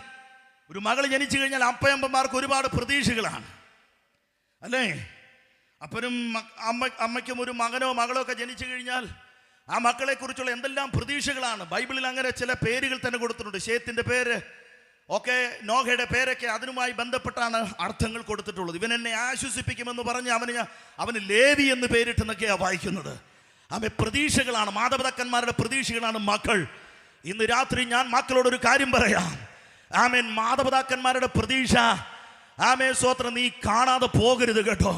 ഒരു മകൾ ജനിച്ചു കഴിഞ്ഞാൽ അപ്പയമ്മമാർക്ക് ഒരുപാട് പ്രതീക്ഷകളാണ്, അല്ലേ? അപ്പനും അമ്മയ്ക്കും ഒരു മകനോ മകളോ ഒക്കെ ജനിച്ചു കഴിഞ്ഞാൽ ആ മക്കളെക്കുറിച്ചുള്ള എന്തെല്ലാം പ്രതീക്ഷകളാണ്. ബൈബിളിൽ അങ്ങനെ ചില പേരുകൾ തന്നെ കൊടുത്തിട്ടുണ്ട്. ശേത്തിൻ്റെ പേര് ഒക്കെ, നോഹയുടെ പേരൊക്കെ അതിനുമായി ബന്ധപ്പെട്ടാണ് അർത്ഥങ്ങൾ കൊടുത്തിട്ടുള്ളത്. ഇവൻ എന്നെ ആശ്വസിപ്പിക്കുമെന്ന് പറഞ്ഞ് അവന് ലേവി എന്ന് പേരിട്ടെന്നൊക്കെയാണ് വായിക്കുന്നത്. അവൻ പ്രതീക്ഷകളാണ്, മാതാപിതാക്കന്മാരുടെ പ്രതീക്ഷകളാണ് മക്കൾ. ഇന്ന് രാത്രി ഞാൻ മക്കളോടൊരു കാര്യം പറയാം. ആമേൻ. മാതാപിതാക്കന്മാരുടെ പ്രതീക്ഷ, ആമേൻ സ്തോത്രം, നീ കാണാതെ പോകരുത് കേട്ടോ,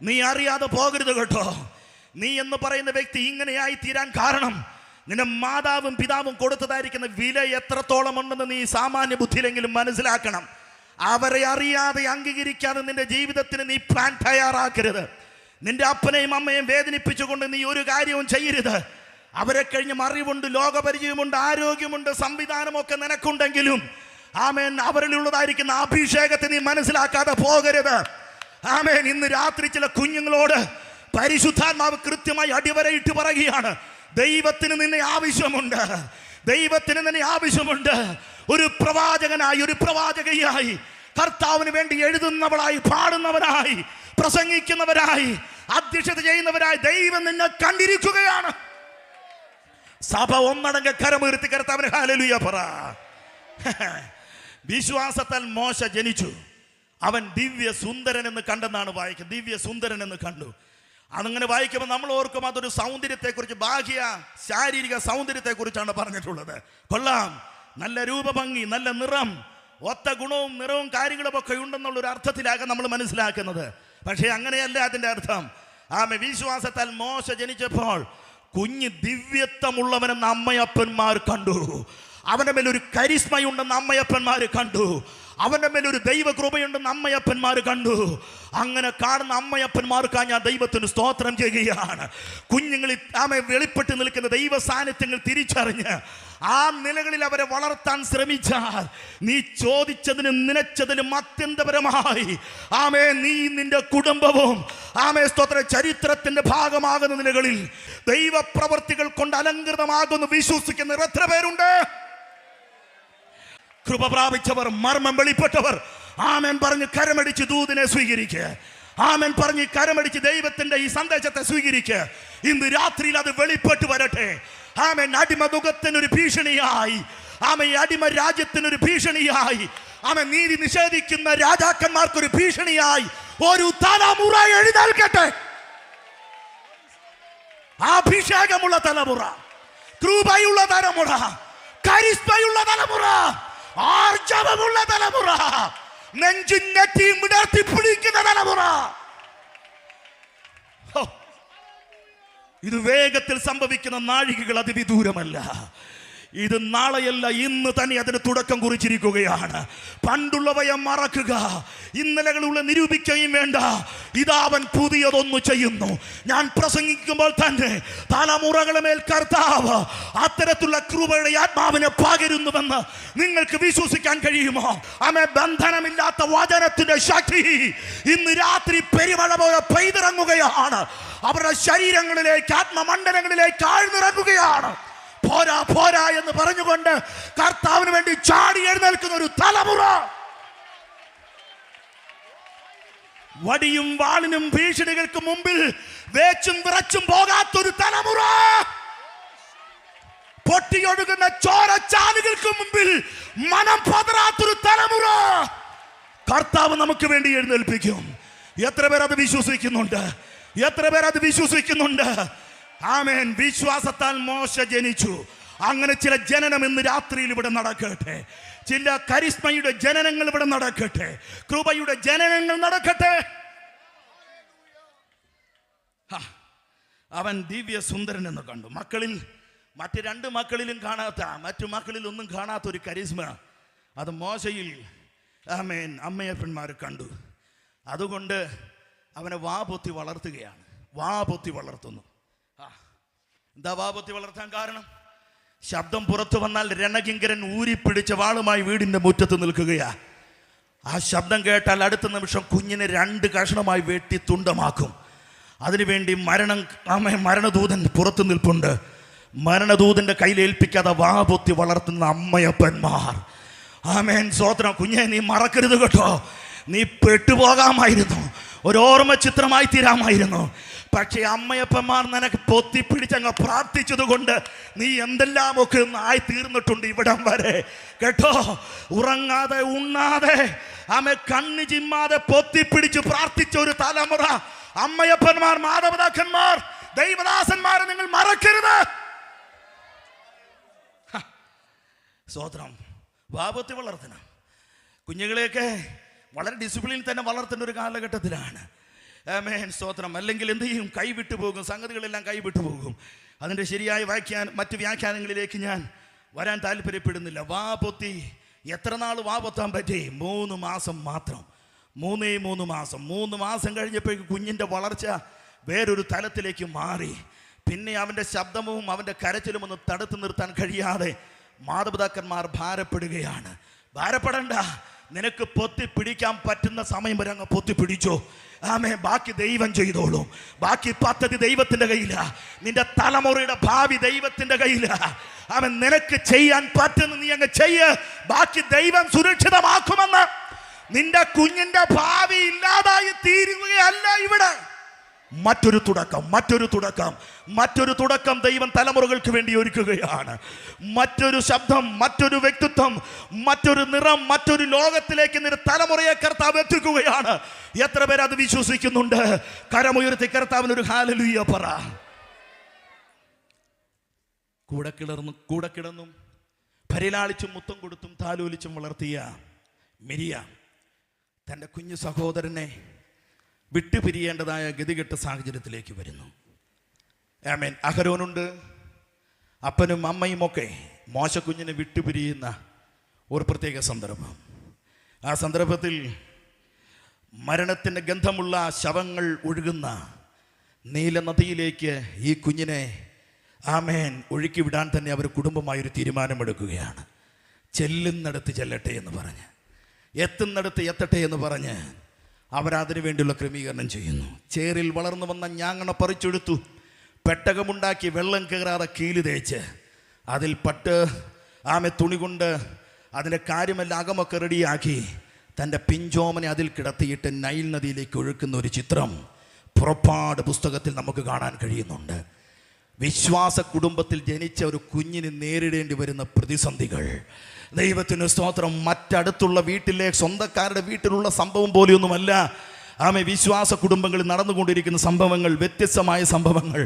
നീ അറിയാതെ പോകരുത് കേട്ടോ. നീ എന്ന് പറയുന്ന വ്യക്തി ഇങ്ങനെയായി തീരാൻ കാരണം നിന്റെ മാതാവും പിതാവും കൊടുത്തതായിരിക്കുന്ന വില എത്രത്തോളം ഉണ്ടെന്ന് നീ സാമാന്യ ബുദ്ധിയിലെങ്കിലും മനസ്സിലാക്കണം. അവരെ അറിയാതെ അംഗീകരിക്കാതെ നിന്റെ ജീവിതത്തിന് നീ പ്ലാൻ തയ്യാറാക്കരുത്. നിന്റെ അപ്പനെയും അമ്മയും വേദനിപ്പിച്ചുകൊണ്ട് നീ ഒരു കാര്യവും ചെയ്യരുത്. അവരെ കഴിഞ്ഞ് അറിവുണ്ട്, ലോകപരിചയമുണ്ട്, ആരോഗ്യമുണ്ട്, സംവിധാനമൊക്കെ നിനക്കുണ്ടെങ്കിലും ആമേൻ അവരിലുള്ളതായിരിക്കുന്ന അഭിഷേകത്തെ നീ മനസ്സിലാക്കാതെ പോകരുത്. ആമേൻ. ഇന്ന് രാത്രി ചില കുഞ്ഞുങ്ങളോട് പരിശുദ്ധാത്മാവ് കൃത്യമായി അടിവരയിട്ട് പറയുകയാണ്, ദൈവത്തിന് നിന്നെ ആവശ്യമുണ്ട്, ദൈവത്തിന് നിന്നെ ആവശ്യമുണ്ട്. ഒരു പ്രവാചകനായി, ഒരു പ്രവാചകയായി, കർത്താവിന് വേണ്ടി എഴുതുന്നവളായി, പാടുന്നവരായി, പ്രസംഗിക്കുന്നവരായി, അധ്യക്ഷത ചെയ്യുന്നവരായി ദൈവം നിന്നെ കണ്ടിരിക്കുകയാണ്. സഭ ഒന്നടങ്ക കരമുയർത്തി കർത്താവിന് ഹല്ലേലൂയ പറ. വിശ്വാസത്താൽ മോശ ജനിച്ചു, അവൻ ദിവ്യ സുന്ദരൻ എന്ന് കണ്ടെന്നാണ് വായിക്കുന്നത്. ദിവ്യ സുന്ദരൻ എന്ന് കണ്ടു. അതങ്ങനെ വായിക്കുമ്പോൾ നമ്മൾ ഓർക്കും അതൊരു സൗന്ദര്യത്തെക്കുറിച്ച്, ബാഹ്യ ശാരീരിക സൗന്ദര്യത്തെക്കുറിച്ചാണ് പറഞ്ഞിട്ടുള്ളത്. കൊള്ളാം, നല്ല രൂപഭംഗി, നല്ല നിറം, ഒത്ത ഗുണവും നിറവും കാര്യങ്ങളും ഒക്കെ ഉണ്ടെന്നുള്ളൊരു അർത്ഥത്തിലാകാം നമ്മൾ മനസ്സിലാക്കുന്നത്. പക്ഷേ അങ്ങനെയല്ല അതിൻ്റെ അർത്ഥം. വിശ്വാസത്താൽ മോശ ജനിച്ചപ്പോൾ കുഞ്ഞ് ദിവ്യത്വമുള്ളവനെന്ന് അമ്മയപ്പന്മാർ കണ്ടു. അവൻ്റെ മേലൊരു കരിസ്മയുണ്ടെന്ന് അമ്മയപ്പന്മാർ കണ്ടു. അവൻ്റെ മേലൊരു ദൈവകൃപയുണ്ടെന്ന് അമ്മയപ്പന്മാർ കണ്ടു. അങ്ങനെ കാണുന്ന അമ്മയപ്പന്മാർക്കാണ് ഞാൻ ദൈവത്തിന് സ്തോത്രം ചെയ്യുകയാണ്. കുഞ്ഞുങ്ങളിൽ വെളിപ്പെട്ട് നിൽക്കുന്ന ദൈവ സാന്നിധ്യങ്ങൾ തിരിച്ചറിഞ്ഞ് ആ നിലകളിൽ അവരെ വളർത്താൻ ശ്രമിച്ചാൽ നീ ചോദിച്ചതിനും നനച്ചതിനും അത്യന്തപരമായി നീ നിന്റെ കുടുംബവും സ്തോത്ര ചരിത്രത്തിന്റെ ഭാഗമാകുന്ന നിലകളിൽ ദൈവപ്രവർത്തികൾ കൊണ്ട് അലങ്കൃതമാകുന്നു വിശ്വസിക്കുന്നവർ എത്ര പേരുണ്ട്? കൃപ പ്രാപിച്ചവർ, മർമ്മം വെളിപ്പെട്ടവർ ആമേൻ പറഞ്ഞ് കരമടിച്ച് ദൂതിനെ സ്വീകരിക്കുക. ആമേൻ പറഞ്ഞ് കരമടിച്ച് ദൈവത്തിന്റെ ഈ സന്ദേശത്തെ സ്വീകരിക്കുക. ഇന്ന് രാത്രിയിൽ അത് വെളിപ്പെട്ട് വരട്ടെ. ആമേൻ. അടിമതുകത്തിനൊരു ഭീഷണിയായി, ആമേൻ അടിമ രാജ്യത്തിനൊരു ഭീഷണിയായി, ആമേൻ നീതി നിഷേധിക്കുന്ന രാജാക്കന്മാർക്കൊരു ഭീഷണിയായി ഒരു തലമുറ എഴുന്നേൽക്കട്ടെ. അഭിഷേകമുള്ള തലമുറ, കൃപയുള്ള തലമുറ, കരിസ്മയുള്ള തലമുറ, ആർജവമുള്ള തലമുറ, നെഞ്ചും നെറ്റിയും വിടർത്തി പിടിക്കുന്ന തലമുറ. ഇത് വേഗത്തിൽ സംഭവിക്കുന്ന നാഴികകൾ അതിവിദൂരമല്ല. ഇത് നാളെയല്ല, ഇന്ന് തന്നെ അതിന് തുടക്കം കുറിച്ചിരിക്കുകയാണ്. പണ്ടുള്ളവയെ മറക്കുക, ഇന്നലകളുള്ള നിരൂപിക്കുകയും വേണ്ട. ഇതാ അവൻ പുതിയതൊന്നു ചെയ്യുന്നു. ഞാൻ പ്രസംഗിക്കുമ്പോൾ തന്നെ തലമുറകളെ മേൽ കർത്താവ് അത്തരത്തിലുള്ള കൃപയുടെ ആത്മാവിനെ പകരുന്നുവെന്ന് നിങ്ങൾക്ക് വിശ്വസിക്കാൻ കഴിയുമോ? ബന്ധനമില്ലാത്ത വചനത്തിന്റെ ശക്തി ഇന്ന് രാത്രി പെരുമഴ പോലെ പെയ്തിറങ്ങുകയാണ്. അവരുടെ ശരീരങ്ങളിലേക്ക്, ആത്മമണ്ഡലങ്ങളിലേക്ക് ആഴ്ന്നിറങ്ങുകയാണ്. പോരാ പോരാ എന്ന് പറഞ്ഞുകൊണ്ട് കർത്താവിന് വേണ്ടി ചാടി എഴുന്നേൽക്കുന്ന ഒരു തലമുറ, വടിയും വാളിനും ഭീഷണികൾക്ക് മുമ്പിൽ വേച്ചും വിറച്ചും പോകാത്തൊരു തലമുറ, പൊട്ടിയൊഴുകുന്ന ചോരച്ചാലുകൾക്ക് മുമ്പിൽ മനം പതറാത്തൊരു തലമുറ കർത്താവ് നമുക്ക് വേണ്ടി എഴുന്നേൽപ്പിക്കും. എത്ര പേർ അത് വിശ്വസിക്കുന്നുണ്ട്? എത്ര പേർ അത് വിശ്വസിക്കുന്നുണ്ട്? ആമേൻ. വിശ്വാസത്താൽ മോശ ജനിച്ചു. അങ്ങനെ ചില ജനനം ഇന്ന് രാത്രിയിൽ ഇവിടെ നടക്കട്ടെ. ചില കരിസ്മയുടെ ജനനങ്ങൾ ഇവിടെ നടക്കട്ടെ. കൃപയുടെ ജനനങ്ങൾ നടക്കട്ടെ. അവൻ ദിവ്യ സുന്ദരൻ എന്ന് കണ്ടു. മക്കളിൽ മറ്റ് രണ്ട് മക്കളിലും കാണാത്ത, മറ്റു മക്കളിൽ ഒന്നും കാണാത്ത ഒരു കരിസ്മ അത് മോശയിൽ ആമേൻ അമ്മയപ്പന്മാർ കണ്ടു. അതുകൊണ്ട് അവനെ വാപൊത്തി വളർത്തുകയാണ്. വാപൊത്തി വളർത്തുന്നു. എന്താ വാപൊത്തി വളർത്താൻ കാരണം? ശബ്ദം പുറത്തു വന്നാൽ രണകിങ്കരൻ ഊരിപ്പിടിച്ച വാളുമായി വീടിന്റെ മുറ്റത്ത് നിൽക്കുകയാ. ആ ശബ്ദം കേട്ടാൽ അടുത്ത നിമിഷം കുഞ്ഞിനെ 2 കഷണമായി വെട്ടി തുണ്ടമാക്കും. അതിനുവേണ്ടി മരണദൂതൻ പുറത്തു നിൽപ്പുണ്ട്. മരണദൂതന്റെ കയ്യിൽ ഏൽപ്പിക്കാതെ വാപൊത്തി വളർത്തുന്ന അമ്മയപ്പന്മാർ. ആമേൻ, സ്വോത്രം. കുഞ്ഞെ, നീ മറക്കരുത് കേട്ടോ. നീ പെട്ടുപോകാമായിരുന്നു, ഒരു ഓർമ്മ ചിത്രമായി തീരാമായിരുന്നു. പക്ഷേ അമ്മയപ്പന്മാർ നിനക്ക് പൊത്തിപ്പിടിച്ചങ്ങ് പ്രാർത്ഥിച്ചത് കൊണ്ട് നീ എന്തെല്ലാമൊക്കെ ആയി തീർന്നിട്ടുണ്ട് ഇവിടം വരെ കേട്ടോ. ഉറങ്ങാതെ ഉണ്ണാതെ കണ്ണു ചിമ്മാതെ പൊത്തിപ്പിടിച്ച് പ്രാർത്ഥിച്ച ഒരു തലമുറ അമ്മയപ്പന്മാർ, മാതാപിതാക്കന്മാർ, ദൈവദാസന്മാരെ നിങ്ങൾ മറക്കരുത്. സ്വോത്രം. വാപത്തി വളർത്തണം കുഞ്ഞുങ്ങളെയൊക്കെ വളരെ ഡിസിപ്ലിനിൽ തന്നെ വളർത്തേണ്ട ഒരു കാലഘട്ടത്തിലാണ്. ആമേൻ, സ്തോത്രം. അല്ലെങ്കിൽ എന്ത് ചെയ്യും? കൈവിട്ടു പോകും, സംഗതികളെല്ലാം കൈവിട്ടു പോകും. അതിൻ്റെ ശരിയായ മറ്റ് വ്യാഖ്യാനങ്ങളിലേക്ക് ഞാൻ വരാൻ താല്പര്യപ്പെടുന്നില്ല. വാപൊത്തി എത്ര നാൾ വാപൊത്താൻ പറ്റി? 3 മാസം മാത്രം. 3 മാസം. 3 മാസം കഴിഞ്ഞപ്പോഴേക്കും കുഞ്ഞിൻ്റെ വളർച്ച വേറൊരു തലത്തിലേക്ക് മാറി. പിന്നെ അവൻ്റെ ശബ്ദവും അവൻ്റെ കരച്ചിലും ഒന്ന് തടുത്തു നിർത്താൻ കഴിയാതെ മാതാപിതാക്കന്മാർ ഭാരപ്പെടുകയാണ്. ഭാരപ്പെടണ്ട, നിനക്ക് പൊത്തിപ്പിടിക്കാൻ പറ്റുന്ന സമയം വരെ അങ്ങ് പൊത്തിപ്പിടിച്ചോ. ആമേ, ബാക്കി ദൈവം ചെയ്തോളും. ബാക്കി പദ്ധതി ദൈവത്തിന്റെ കയ്യിലാ. നിന്റെ തലമുറയുടെ ഭാവി ദൈവത്തിന്റെ കയ്യിലാ. അവൻ നിനക്ക് ചെയ്യാൻ പറ്റുന്ന നീ അങ്ങ് ചെയ്യ്. ബാക്കി ദൈവം സുരക്ഷിതമാക്കുമെന്ന്. നിന്റെ കുഞ്ഞിന്റെ ഭാവി ഇല്ലാതായി തീരുകയല്ല ഇവിടെ. മറ്റൊരു തുടക്കം ദൈവം തലമുറകൾക്ക് വേണ്ടി ഒരുക്കുകയാണ്. മറ്റൊരു ശബ്ദം, മറ്റൊരു വ്യക്തിത്വം, മറ്റൊരു നിറം, മറ്റൊരു ലോകത്തിലേക്ക് നിന്റെ തലമുറയെ കർത്താവ് എത്തിക്കുകയാണ്. എത്ര പേര് അത് വിശ്വസിക്കുന്നുണ്ട്? കരമുയർത്തി കർത്താവിനൊരു ഹല്ലേലൂയ പറ. കൂടെ കിടന്നും പരിലാളിച്ചും മുത്തം കൊടുത്തും താലോലിച്ചും വളർത്തിയ മിരിയ തൻ്റെ കുഞ്ഞു സഹോദരനെ വിട്ടുപിരിയേണ്ടതായ ഗതികെട്ട സാഹചര്യത്തിലേക്ക് വരുന്നു. ആമേൻ. അഹരോനുണ്ട്, അപ്പനും അമ്മയും ഒക്കെ മോശക്കുഞ്ഞിനെ വിട്ടുപിരിയുന്ന ഒരു പ്രത്യേക സന്ദർഭം. ആ സന്ദർഭത്തിൽ മരണത്തിൻ്റെ ഗന്ധമുള്ള ശവങ്ങൾ ഒഴുകുന്ന നീല നദിയിലേക്ക് ഈ കുഞ്ഞിനെ ആമേൻ ഒഴുക്കി വിടാൻ തന്നെ അവർ കുടുംബമായൊരു തീരുമാനമെടുക്കുകയാണ്. ചെല്ലുന്നിടത്ത് ചെല്ലട്ടെ എന്ന് പറഞ്ഞ്, എത്തുന്നിടത്ത് എത്തട്ടെ എന്ന് പറഞ്ഞ് അവരതിനു വേണ്ടിയുള്ള ക്രമീകരണം ചെയ്യുന്നു. ചേറിൽ വളർന്നു വന്ന ഞാങ്ങണ പറിച്ചെടുത്തു, പെട്ടകമുണ്ടാക്കി വെള്ളം കയറാതെ കീല് തേച്ച് അതിൽ തുണി കൊണ്ട് അതിൻ്റെ കാര്യമെല്ലാം അകമൊക്കെ റെഡിയാക്കി തൻ്റെ പിഞ്ചോമനെ അതിൽ കിടത്തിയിട്ട് നൈൽ നദിയിലേക്ക് ഒഴുക്കുന്ന ഒരു ചിത്രം പുറപ്പാട് പുസ്തകത്തിൽ നമുക്ക് കാണാൻ കഴിയുന്നുണ്ട്. വിശ്വാസ കുടുംബത്തിൽ ജനിച്ച ഒരു കുഞ്ഞിന് നേരിടേണ്ടി വരുന്ന പ്രതിസന്ധികൾ, ദൈവത്തിന് സ്തോത്രം, മറ്റടുത്തുള്ള വീട്ടിലെ സ്വന്തക്കാരുടെ വീട്ടിലുള്ള സംഭവം പോലെയൊന്നുമല്ല. വിശ്വാസ കുടുംബങ്ങളിൽ നടന്നുകൊണ്ടിരിക്കുന്ന സംഭവങ്ങൾ, വ്യത്യസ്തമായ സംഭവങ്ങൾ.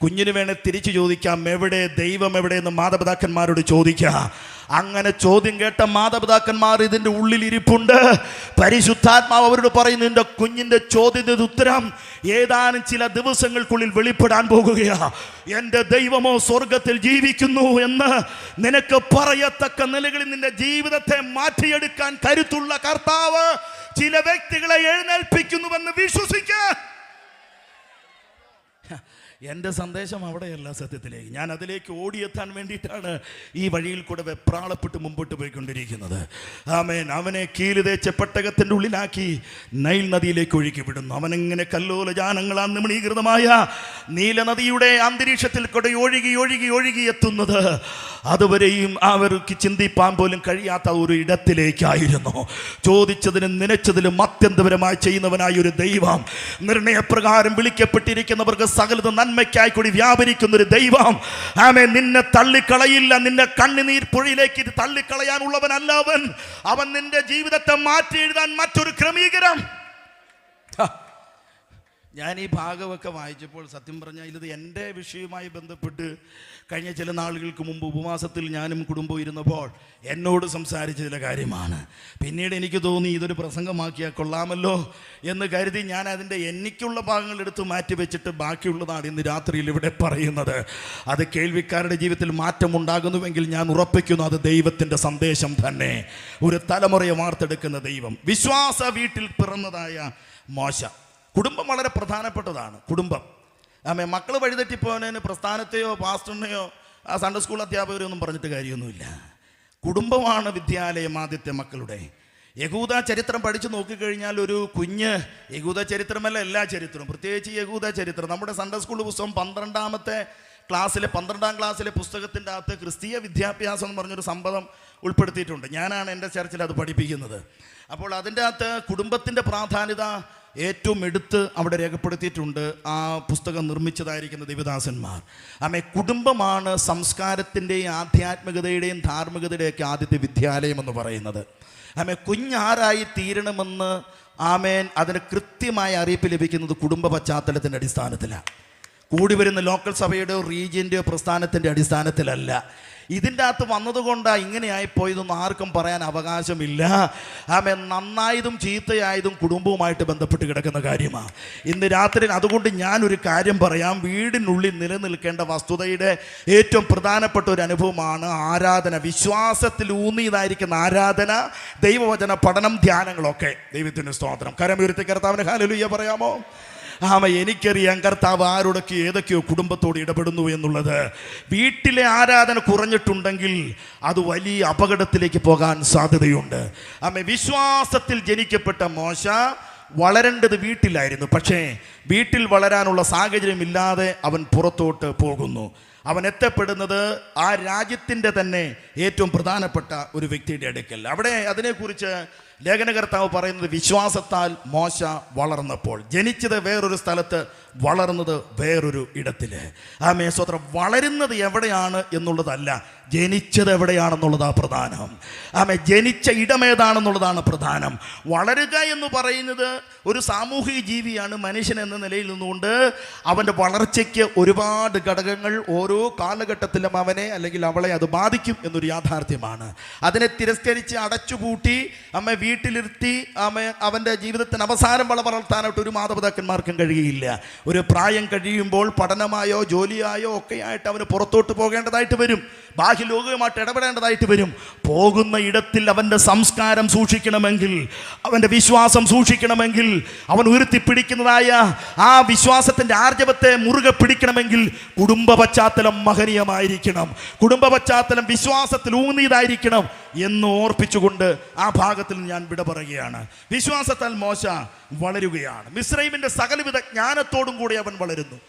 കുഞ്ഞിന് വേണേൽ തിരിച്ചു ചോദിക്കാം, എവിടെ ദൈവം എവിടെയെന്ന് മാതാപിതാക്കന്മാരോട് ചോദിക്കാം. അങ്ങനെ ചോദ്യം കേട്ട മാതാപിതാക്കന്മാർ ഇതിൻ്റെ ഉള്ളിലിരിപ്പുണ്ട്. പരിശുദ്ധാത്മാവ് അവരോട് പറയുന്നു, നിന്റെ കുഞ്ഞിൻ്റെ ചോദ്യത്തിന് ഉത്തരം ഏതാനും ചില ദിവസങ്ങൾക്കുള്ളിൽ വെളിപ്പെടാൻ പോകുകയാ. എൻ്റെ ദൈവമോ സ്വർഗത്തിൽ ജീവിക്കുന്നു എന്ന് നിനക്ക് പറയത്തക്ക നിലകളിൽ നിന്റെ ജീവിതത്തെ മാറ്റിയെടുക്കാൻ കരുത്തുള്ള കർത്താവ് ചില വ്യക്തികളെ എഴുന്നേൽപ്പിക്കുന്നുവെന്ന് വിശ്വസിക്കുക. എൻ്റെ സന്ദേശം അവിടെയല്ല, സത്യത്തിലേക്ക് ഞാൻ അതിലേക്ക് ഓടിയെത്താൻ വേണ്ടിയിട്ടാണ് ഈ വഴിയിൽ കൂടെ വെപ്രാളപ്പെട്ട് മുമ്പോട്ട് പോയിക്കൊണ്ടിരിക്കുന്നത്. ആമേൻ. അവനെ കീല് തേച്ച പെട്ടകത്തിൻ്റെ ഉള്ളിലാക്കി നൈൽ നദിയിലേക്ക് ഒഴുക്കി വിടുന്നു. അവനെങ്ങനെ കല്ലോലജാനങ്ങളാൽ നിമണീകൃതമായ നീലനദിയുടെ അന്തരീക്ഷത്തിൽ കൂടെ ഒഴുകി ഒഴുകി ഒഴുകി എത്തുന്നത് അതുവരെയും അവർക്ക് ചിന്തിപ്പാൻ പോലും കഴിയാത്ത ഒരു ഇടത്തിലേക്കായിരുന്നു. ചോദിച്ചതിനും നനച്ചതിലും അത്യന്തപരമായി ചെയ്യുന്നവനായ ഒരു ദൈവം, നിർണയപ്രകാരം വിളിക്കപ്പെട്ടിരിക്കുന്നവർക്ക് സകലത നന്മയ്ക്കായി കൂടി വ്യാപരിക്കുന്ന ഒരു ദൈവം. ആമേൻ. നിന്നെ തള്ളിക്കളയില്ല. നിന്നെ കണ്ണുനീർ പുഴയിലേക്ക് തള്ളിക്കളയാനുള്ളവനല്ല അവൻ. അവൻ നിന്റെ ജീവിതത്തെ മാറ്റി എഴുതാൻ മറ്റൊരു ക്രമീകരണം. ഞാൻ ഈ ഭാഗമൊക്കെ വായിച്ചപ്പോൾ സത്യം പറഞ്ഞാൽ ഇത് എൻ്റെ വിഷയവുമായി ബന്ധപ്പെട്ട് കഴിഞ്ഞ ചില നാളുകൾക്ക് മുമ്പ് ഉപവാസത്തിൽ ഞാനും കുടുംബവും ഇരുന്നപ്പോൾ എന്നോട് സംസാരിച്ച ചില കാര്യമാണ്. പിന്നീട് എനിക്ക് തോന്നി ഇതൊരു പ്രസംഗമാക്കിയാൽ കൊള്ളാമല്ലോ എന്ന് കരുതി ഞാൻ അതിൻ്റെ എനിക്കുള്ള ഭാഗങ്ങൾ എടുത്ത് മാറ്റി വെച്ചിട്ട് ബാക്കിയുള്ളതാണ് ഇന്ന് രാത്രിയിൽ ഇവിടെ പറയുന്നത്. അത് കേൾവിക്കാരുടെ ജീവിതത്തിൽ മാറ്റമുണ്ടാകുന്നുവെങ്കിൽ ഞാൻ ഉറപ്പിക്കുന്നു അത് ദൈവത്തിൻ്റെ സന്ദേശം തന്നെ. ഒരു തലമുറയെ വാർത്തെടുക്കുന്ന ദൈവം. വിശ്വാസ വീട്ടിൽ പിറന്നതായ മോശ. കുടുംബം വളരെ പ്രധാനപ്പെട്ടതാണ്. കുടുംബം മക്കൾ വഴിതെറ്റിപ്പോനതിന് പ്രസ്ഥാനത്തെയോ പാസ്റ്ററിനെയോ സൺഡേ സ്കൂൾ അധ്യാപകരെയോ ഒന്നും പറഞ്ഞിട്ട് കാര്യമൊന്നുമില്ല. കുടുംബമാണ് വിദ്യാലയം ആദ്യത്തെ മക്കളുടെ. യഹൂദ ചരിത്രം പഠിച്ചു നോക്കിക്കഴിഞ്ഞാൽ ഒരു കുഞ്ഞ്, യഹൂദ ചരിത്രമല്ല എല്ലാ ചരിത്രവും, പ്രത്യേകിച്ച് യഹൂദ ചരിത്രം, നമ്മുടെ സൺഡേ സ്കൂൾ പുസ്തകം 12ാം ക്ലാസ്സിലെ പുസ്തകത്തിൻ്റെ അകത്ത് ക്രിസ്തീയ വിദ്യാഭ്യാസം എന്ന് പറഞ്ഞൊരു സംഭവം ഉൾപ്പെടുത്തിയിട്ടുണ്ട്. ഞാനാണ് എൻ്റെ ചർച്ചിൽ അത് പഠിപ്പിക്കുന്നത്. അപ്പോൾ അതിൻ്റെ അകത്ത് കുടുംബത്തിൻ്റെ പ്രാധാന്യത ഏറ്റവും എടുത്ത് അവിടെ രേഖപ്പെടുത്തിയിട്ടുണ്ട്. ആ പുസ്തകം നിർമ്മിച്ചതായിരിക്കുന്ന ദേവദാസന്മാർ. കുടുംബമാണ് സംസ്കാരത്തിൻ്റെയും ആധ്യാത്മികതയുടെയും ധാർമ്മികതയുടെയൊക്കെ ആദ്യത്തെ വിദ്യാലയം എന്ന് പറയുന്നത്. കുഞ്ഞാരായി തീരണമെന്ന് അതിന് കൃത്യമായ അറിയിപ്പ് ലഭിക്കുന്നത് കുടുംബ പശ്ചാത്തലത്തിൻ്റെ അടിസ്ഥാനത്തിലാണ്. കൂടി വരുന്ന ലോക്കൽ സഭയുടെയോ റീജിയൻ്റെയോ പ്രസ്ഥാനത്തിൻ്റെ അടിസ്ഥാനത്തിലല്ല. ഇതിൻ്റെ അകത്ത് വന്നതുകൊണ്ടാണ് ഇങ്ങനെയായിപ്പോയതൊന്നും ആർക്കും പറയാൻ അവകാശമില്ല. നന്നായതും ചീത്തയായതും കുടുംബവുമായിട്ട് ബന്ധപ്പെട്ട് കിടക്കുന്ന കാര്യമാണ്. ഇന്ന് രാത്രി അതുകൊണ്ട് ഞാനൊരു കാര്യം പറയാം. വീടിനുള്ളിൽ നിലനിൽക്കേണ്ട വസ്തുതയുടെ ഏറ്റവും പ്രധാനപ്പെട്ട ഒരു അനുഭവമാണ് ആരാധന. വിശ്വാസത്തിൽ ഊന്നിയതായിരിക്കുന്ന ആരാധന, ദൈവവചന പഠനം, ധ്യാനങ്ങളൊക്കെ. ദൈവത്തിന് സ്തോത്രം. കരമുയർത്തി കർത്താവിന് ഹല്ലേലൂയ പറയാമോ? എനിക്കറിയാം കർത്താവ് ആരോടൊക്കെ ഏതൊക്കെയോ കുടുംബത്തോട് ഇടപെടുന്നു എന്നുള്ളത്. വീട്ടിലെ ആരാധന കുറഞ്ഞിട്ടുണ്ടെങ്കിൽ അത് വലിയ അപകടത്തിലേക്ക് പോകാൻ സാധ്യതയുണ്ട്. വിശ്വാസത്തിൽ ജനിക്കപ്പെട്ട മോശ വളരേണ്ടത് വീട്ടിലായിരുന്നു. പക്ഷേ വീട്ടിൽ വളരാനുള്ള സാഹചര്യമില്ലാതെ അവൻ പുറത്തോട്ട് പോകുന്നു. അവൻ എത്തപ്പെടുന്നത് ആ രാജ്യത്തിൻ്റെ തന്നെ ഏറ്റവും പ്രധാനപ്പെട്ട ഒരു വ്യക്തിയുടെ അടുക്കൽ. അവിടെ അതിനെക്കുറിച്ച് ലേഖനകർത്താവ് പറയുന്നത് വിശ്വാസത്താൽ മോശ വളർന്നപ്പോൾ. ജനിച്ചത് വേറൊരു സ്ഥലത്ത്, വളർന്നത് വേറൊരു ഇടത്തിൽ. സ്വത്രം. വളരുന്നത് എവിടെയാണ് എന്നുള്ളതല്ല, ജനിച്ചത് എവിടെയാണെന്നുള്ളതാണ് പ്രധാനം. ജനിച്ച ഇടമേതാണെന്നുള്ളതാണ് പ്രധാനം. വളരുക എന്ന് പറയുന്നത് ഒരു സാമൂഹിക ജീവിയാണ്. മനുഷ്യൻ എന്ന നിലയിൽ നിന്നുകൊണ്ട് അവൻ്റെ വളർച്ചയ്ക്ക് ഒരുപാട് ഘടകങ്ങൾ ഓരോ കാലഘട്ടത്തിലും അവനെ അല്ലെങ്കിൽ അവളെ അത് ബാധിക്കും എന്നൊരു യാഥാർത്ഥ്യമാണ്. അതിനെ തിരസ്കരിച്ച് അടച്ചുപൂട്ടി വീട്ടിലിരുത്തി അവൻ്റെ ജീവിതത്തിന് അവസാനം വളർത്താനായിട്ട് ഒരു മാതാപിതാക്കന്മാർക്കും കഴിയുകയില്ല. ഒരു പ്രായം കഴിയുമ്പോൾ പഠനമായോ ജോലിയായോ ഒക്കെ ആയിട്ട് അവന് പുറത്തോട്ട് പോകേണ്ടതായിട്ട് വരും. ബാഹ്യലോകവുമായിട്ട് ഇടപെടേണ്ടതായിട്ട് വരും. പോകുന്ന ഇടത്തിൽ അവൻ്റെ സംസ്കാരം സൂക്ഷിക്കണമെങ്കിൽ, അവൻ്റെ വിശ്വാസം സൂക്ഷിക്കണമെങ്കിൽ, അവൻ ഉയർത്തിപ്പിടിക്കുന്നതായ ആ വിശ്വാസത്തിൻ്റെ ആർജവത്തെ മുറുകെ പിടിക്കണമെങ്കിൽ കുടുംബ പശ്ചാത്തലം മഹനീയമായിരിക്കണം. കുടുംബ പശ്ചാത്തലം വിശ്വാസത്തിൽ ഊന്നിയതായിരിക്കണം എന്ന് ഓർപ്പിച്ചുകൊണ്ട് ആ ഭാഗത്തിൽ ഞാൻ വിട പറയുകയാണ്. വിശ്വാസത്താൽ മോശ വളരുകയാണ്. മിസ്രൈമിൻ്റെ സകലവിധ ജ്ഞാനത്തോടും കൂടി അവൻ വളരുന്നു.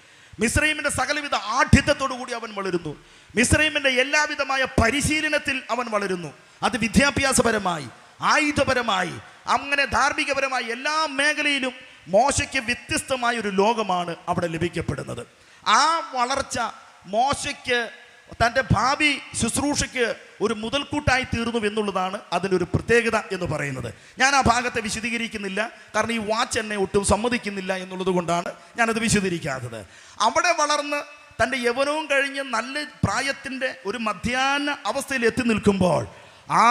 മിസ്രൈമിൻ്റെ സകലവിധ ആഢ്യത്തോടു കൂടി അവൻ വളരുന്നു. മിസ്രൈമിൻ്റെ എല്ലാവിധമായ പരിശീലനത്തിൽ അവൻ വളരുന്നു. അത് വിദ്യാഭ്യാസപരമായി, ആയുധപരമായി, അങ്ങനെ ധാർമ്മികപരമായി എല്ലാ മേഖലയിലും മോശയ്ക്ക് വ്യത്യസ്തമായ ഒരു ലോകമാണ് അവിടെ ലഭിക്കപ്പെടുന്നത്. ആ വളർച്ച മോശയ്ക്ക് തൻ്റെ ഭാവി ശുശ്രൂഷയ്ക്ക് ഒരു മുതൽക്കൂട്ടായി തീർന്നു എന്നുള്ളതാണ് അതിനൊരു പ്രത്യേകത എന്ന് പറയുന്നത്. ഞാൻ ആ ഭാഗത്തെ വിശദീകരിക്കുന്നില്ല, കാരണം ഈ വാച്ച് എന്നെ ഒട്ടും സമ്മതിക്കുന്നില്ല എന്നുള്ളത് കൊണ്ടാണ് ഞാനത് വിശദീകരിക്കാത്തത്. അവിടെ വളർന്ന് തൻ്റെ യൗവനവും കഴിഞ്ഞ് നല്ല പ്രായത്തിൻ്റെ ഒരു മധ്യാഹ്ന അവസ്ഥയിൽ എത്തി നിൽക്കുമ്പോൾ ആ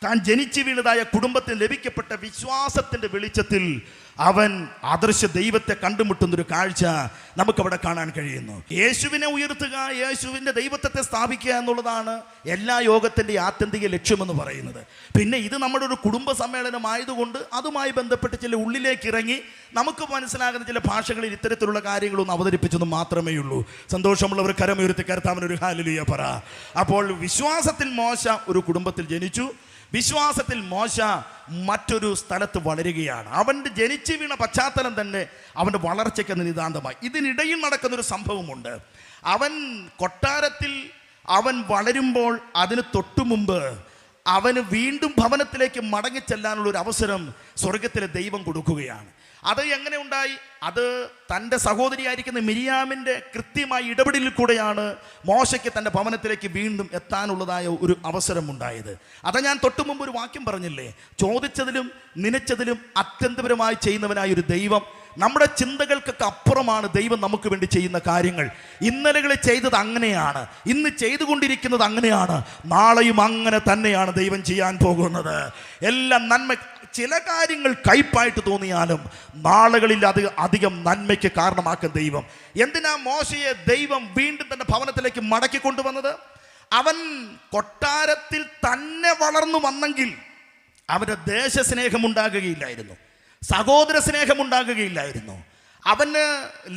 താൻ ജനിച്ചു വീണതായ കുടുംബത്തിന് ലഭിക്കപ്പെട്ട വിശ്വാസത്തിൻ്റെ വെളിച്ചത്തിൽ അവൻ അദൃശ്യ ദൈവത്തെ കണ്ടുമുട്ടുന്നൊരു കാഴ്ച നമുക്കവിടെ കാണാൻ കഴിയുന്നു. യേശുവിനെ ഉയർത്തുക, യേശുവിൻ്റെ ദൈവത്വത്തെ സ്ഥാപിക്കുക എന്നുള്ളതാണ് എല്ലാ യോഗത്തിൻ്റെ ആത്യന്തിക ലക്ഷ്യമെന്ന് പറയുന്നത്. പിന്നെ ഇത് നമ്മുടെ ഒരു കുടുംബ സമ്മേളനമായതുകൊണ്ട് അതുമായി ബന്ധപ്പെട്ട് ചില ഉള്ളിലേക്ക് ഇറങ്ങി നമുക്ക് മനസ്സിലാകുന്ന ചില ഭാഷകളിൽ ഇത്തരത്തിലുള്ള കാര്യങ്ങളൊന്നും അവതരിപ്പിച്ചെന്ന് മാത്രമേ ഉള്ളൂ. സന്തോഷമുള്ളവർ കരമുയർത്തി കർത്താവിനൊരു ഹല്ലേലൂയ പറ. അപ്പോൾ വിശ്വാസത്തിൽ മോശ ഒരു കുടുംബത്തിൽ ജനിച്ചു. വിശ്വാസത്തിൽ മോശ മറ്റൊരു സ്ഥലത്ത് വളരുകയാണ്. അവൻ്റെ ജനിച്ചു വീണ പശ്ചാത്തലം തന്നെ അവൻ്റെ വളർച്ചയ്ക്ക് നിതാന്തമായി. ഇതിനിടയിൽ നടക്കുന്നൊരു സംഭവമുണ്ട്. അവൻ കൊട്ടാരത്തിൽ അവൻ വളരുമ്പോൾ അതിന് തൊട്ടു മുമ്പ് അവന് വീണ്ടും ഭവനത്തിലേക്ക് മടങ്ങിച്ചെല്ലാനുള്ള ഒരു അവസരം സ്വർഗത്തിലെ ദൈവം കൊടുക്കുകയാണ്. അത് എങ്ങനെ ഉണ്ടായി? അത് തൻ്റെ സഹോദരിയായിരിക്കുന്ന മിരിയാമിൻ്റെ കൃത്യമായ ഇടപെടലിൽ കൂടെയാണ് മോശയ്ക്ക് തൻ്റെ ഭവനത്തിലേക്ക് വീണ്ടും എത്താനുള്ളതായ ഒരു അവസരം ഉണ്ടായത്. അത് ഞാൻ തൊട്ടു മുമ്പ് ഒരു വാക്യം പറഞ്ഞില്ലേ, ചോദിച്ചതിലും നനച്ചതിലും അത്യന്തപരമായി ചെയ്യുന്നവനായ ഒരു ദൈവം. നമ്മുടെ ചിന്തകൾക്കൊക്കെ അപ്പുറമാണ് ദൈവം നമുക്ക് വേണ്ടി ചെയ്യുന്ന കാര്യങ്ങൾ. ഇന്നലകളിൽ ചെയ്തത് അങ്ങനെയാണ്, ഇന്ന് ചെയ്തുകൊണ്ടിരിക്കുന്നത് അങ്ങനെയാണ്, നാളെയും അങ്ങനെ തന്നെയാണ് ദൈവം ചെയ്യാൻ പോകുന്നത്. എല്ലാം നന്മ. ചില കാര്യങ്ങൾ കയ്പായിട്ട് തോന്നിയാലും നാളുകളിൽ അത് അധികം നന്മയ്ക്ക് കാരണമാക്കും ദൈവം. എന്തിനാ മോശയെ ദൈവം വീണ്ടും തൻ്റെ ഭവനത്തിലേക്ക് മടക്കി കൊണ്ടുവന്നത്? അവൻ കൊട്ടാരത്തിൽ തന്നെ വളർന്നു വന്നെങ്കിൽ അവൻ്റെ ദേശസ്നേഹമുണ്ടാകുകയില്ലായിരുന്നു, സഹോദര സ്നേഹമുണ്ടാകുകയില്ലായിരുന്നു. അവന്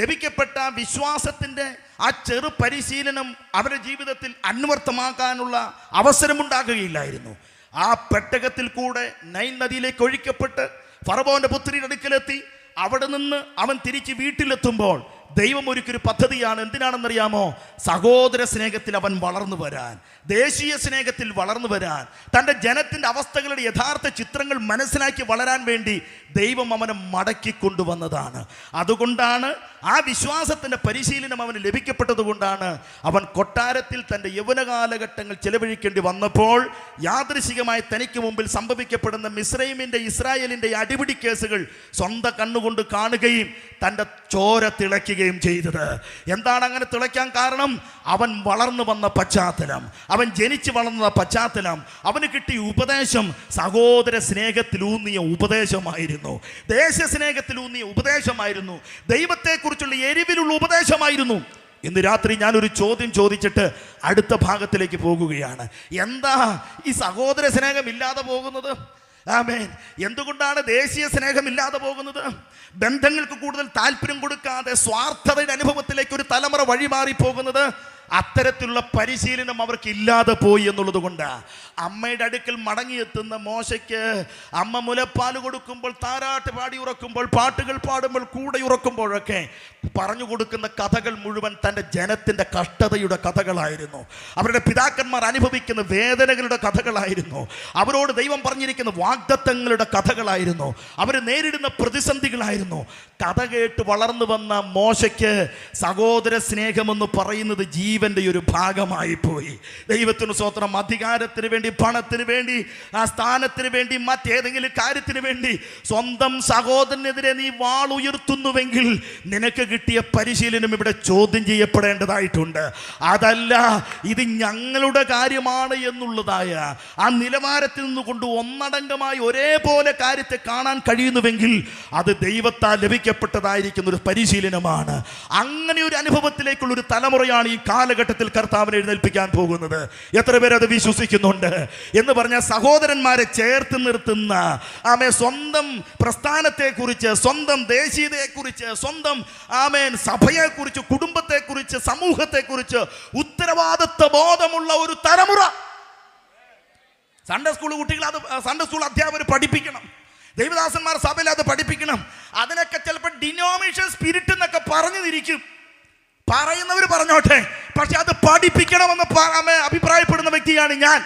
ലഭിക്കപ്പെട്ട വിശ്വാസത്തിൻ്റെ ആ ചെറു പരിശീലനം അവരുടെ ജീവിതത്തിൽ അന്വർത്ഥമാക്കാനുള്ള അവസരമുണ്ടാകുകയില്ലായിരുന്നു. ആ പെട്ടകത്തിൽ കൂടെ നൈൽ നദിയിലേക്ക് ഒഴിക്കപ്പെട്ട് ഫറവോന്റെ പുത്രിയുടെ അടുക്കലെത്തി. അവിടെ നിന്ന് അവൻ തിരിച്ച് വീട്ടിലെത്തുമ്പോൾ ദൈവം ഒരുക്കൊരു പദ്ധതിയാണ്. എന്തിനാണെന്നറിയാമോ? സഹോദര സ്നേഹത്തിൽ അവൻ വളർന്നു വരാൻ, ദേശീയ സ്നേഹത്തിൽ വളർന്നു വരാൻ, തൻ്റെ ജനത്തിൻ്റെ അവസ്ഥകളുടെ യഥാർത്ഥ ചിത്രങ്ങൾ മനസ്സിലാക്കി വളരാൻ വേണ്ടി ദൈവം അവനെ മടക്കി കൊണ്ടുവന്നതാണ്. അതുകൊണ്ടാണ് ആ വിശ്വാസത്തിൻ്റെ പരിശീലനം അവന് ലഭിക്കപ്പെട്ടത് കൊണ്ടാണ് അവൻ കൊട്ടാരത്തിൽ തൻ്റെ യൗവന കാലഘട്ടങ്ങൾ ചെലവഴിക്കേണ്ടി വന്നപ്പോൾ യാദൃശികമായി തനിക്ക് മുമ്പിൽ സംഭവിക്കപ്പെടുന്ന മിസ്രൈമിൻ്റെ ഇസ്രായേലിൻ്റെ അടിപിടി കേസുകൾ സ്വന്തം കണ്ണുകൊണ്ട് കാണുകയും തൻ്റെ ചോര തിളയ്ക്കുകയും ചെയ്തത്. എന്താണ് അങ്ങനെ തിളയ്ക്കാൻ കാരണം? അവൻ വളർന്നു വന്ന പശ്ചാത്തലം, അവൻ ജനിച്ചു വളർന്ന പശ്ചാത്തലം, അവന് കിട്ടിയ ഉപദേശം സഹോദര സ്നേഹത്തിലൂന്നിയ ഉപദേശമായിരുന്നു, ദേശസ്നേഹത്തിലൂന്നിയ ഉപദേശമായിരുന്നു, ദൈവത്തെക്കുറിച്ചുള്ള എരിവിലുള്ള ഉപദേശമായിരുന്നു. ഇന്ന് രാത്രി ഞാനൊരു ചോദ്യം ചോദിച്ചിട്ട് അടുത്ത ഭാഗത്തിലേക്ക് പോകുകയാണ്. എന്താ ഈ സഹോദര സ്നേഹം ഇല്ലാതെ പോകുന്നത്? ആമേൻ. എന്തുകൊണ്ടാണ് ദേശീയ സ്നേഹം ഇല്ലാതെ പോകുന്നത്? ബന്ധങ്ങൾക്ക് കൂടുതൽ താല്പര്യം കൊടുക്കാതെ സ്വാർത്ഥതയുടെ അനുഭവത്തിലേക്ക് ഒരു തലമുറ വഴിമാറി പോകുന്നത് അത്തരത്തിലുള്ള പരിശീലനം അവർക്ക് ഇല്ലാതെ പോയി എന്നുള്ളത് കൊണ്ടാണ്. അമ്മയുടെ അടുക്കൽ മടങ്ങിയെത്തുന്ന മോശയ്ക്ക് അമ്മ മുലപ്പാൽ കൊടുക്കുമ്പോൾ, താരാട്ട് പാടി ഉറക്കുമ്പോൾ, പാട്ടുകൾ പാടുമ്പോൾ, കൂടെ ഉറക്കുമ്പോഴൊക്കെ പറഞ്ഞു കൊടുക്കുന്ന കഥകൾ മുഴുവൻ തൻ്റെ ജനത്തിൻ്റെ കഷ്ടതയുടെ കഥകളായിരുന്നു. അവരുടെ പിതാക്കന്മാർ അനുഭവിക്കുന്ന വേദനകളുടെ കഥകളായിരുന്നു. അവരോട് ദൈവം പറഞ്ഞിരിക്കുന്ന വാഗ്ദത്തങ്ങളുടെ കഥകളായിരുന്നു. അവർ നേരിടുന്ന പ്രതിസന്ധികളായിരുന്നു. കഥ കേട്ട് വളർന്നു വന്ന മോശയ്ക്ക് സഹോദര സ്നേഹമെന്ന് പറയുന്നത് ജീവന്റെ ഒരു ഭാഗമായി പോയി. ദൈവത്തിന് സ്തോത്രം. അധികാരത്തിന് വേണ്ടി, പണത്തിന് വേണ്ടി, ആ സ്ഥാനത്തിന് വേണ്ടി, മറ്റേതെങ്കിലും കാര്യത്തിന് വേണ്ടി സ്വന്തം സഹോദരനെതിരെ നീ വാൾ ഉയർത്തുന്നുവെങ്കിൽ നിനക്ക് കിട്ടിയ പരിശീലനം ഇവിടെ ചോദ്യം ചെയ്യപ്പെടേണ്ടതായിട്ടുണ്ട്. അതല്ല, ഇത് ഞങ്ങളുടെ കാര്യമാണ് എന്നുള്ളതായ ആ നിലവാരത്തിൽ നിന്നുകൊണ്ട് ഒന്നടങ്കമായി ഒരേപോലെ കാര്യത്തെ കാണാൻ കഴിയുന്നുവെങ്കിൽ അത് ദൈവത്താൽ ലഭിക്കപ്പെട്ടതായിരിക്കുന്ന ഒരു പരിശീലനമാണ്. അങ്ങനെ ഒരു അനുഭവത്തിലേക്കുള്ള ഒരു തലമുറയാണ് ഈ കാലഘട്ടത്തിൽ കർത്താവിനെ എഴുന്നേൽപ്പിക്കാൻ പോകുന്നത്. എത്ര പേര് അത് വിശ്വസിക്കുന്നുണ്ട് എന്ന് പറഞ്ഞാൽ, സഹോദരന്മാരെ ചേർത്ത് നിർത്തുന്ന ആമേ സ്വന്തം പ്രസ്ഥാനത്തെക്കുറിച്ച്, സ്വന്തം ദേശീയതയെക്കുറിച്ച്, സ്വന്തം ആമേൻ സഭയെക്കുറിച്ച്, കുടുംബത്തെക്കുറിച്ച്, സമൂഹത്തെക്കുറിച്ച് ഉത്തരവാദിത്വ ബോധമുള്ള ഒരു തലമുറ. സൺഡേ സ്കൂൾ കുട്ടികൾ അത് സൺഡേ സ്കൂൾ അധ്യാപകർ പഠിപ്പിക്കണം. ദൈവദാസന്മാർ സഭയിൽ അത് പഠിപ്പിക്കണം. അതിനൊക്കെ ചിലപ്പോൾ ഡിനോമിനേഷൻ സ്പിരിറ്റ് എന്നൊക്കെ പറഞ്ഞു തിരിക്കും. പറയുന്നവർ പറഞ്ഞോട്ടെ, പക്ഷെ അത് പഠിപ്പിക്കണമെന്ന് അഭിപ്രായപ്പെടുന്ന വ്യക്തിയാണ് ഞാൻ.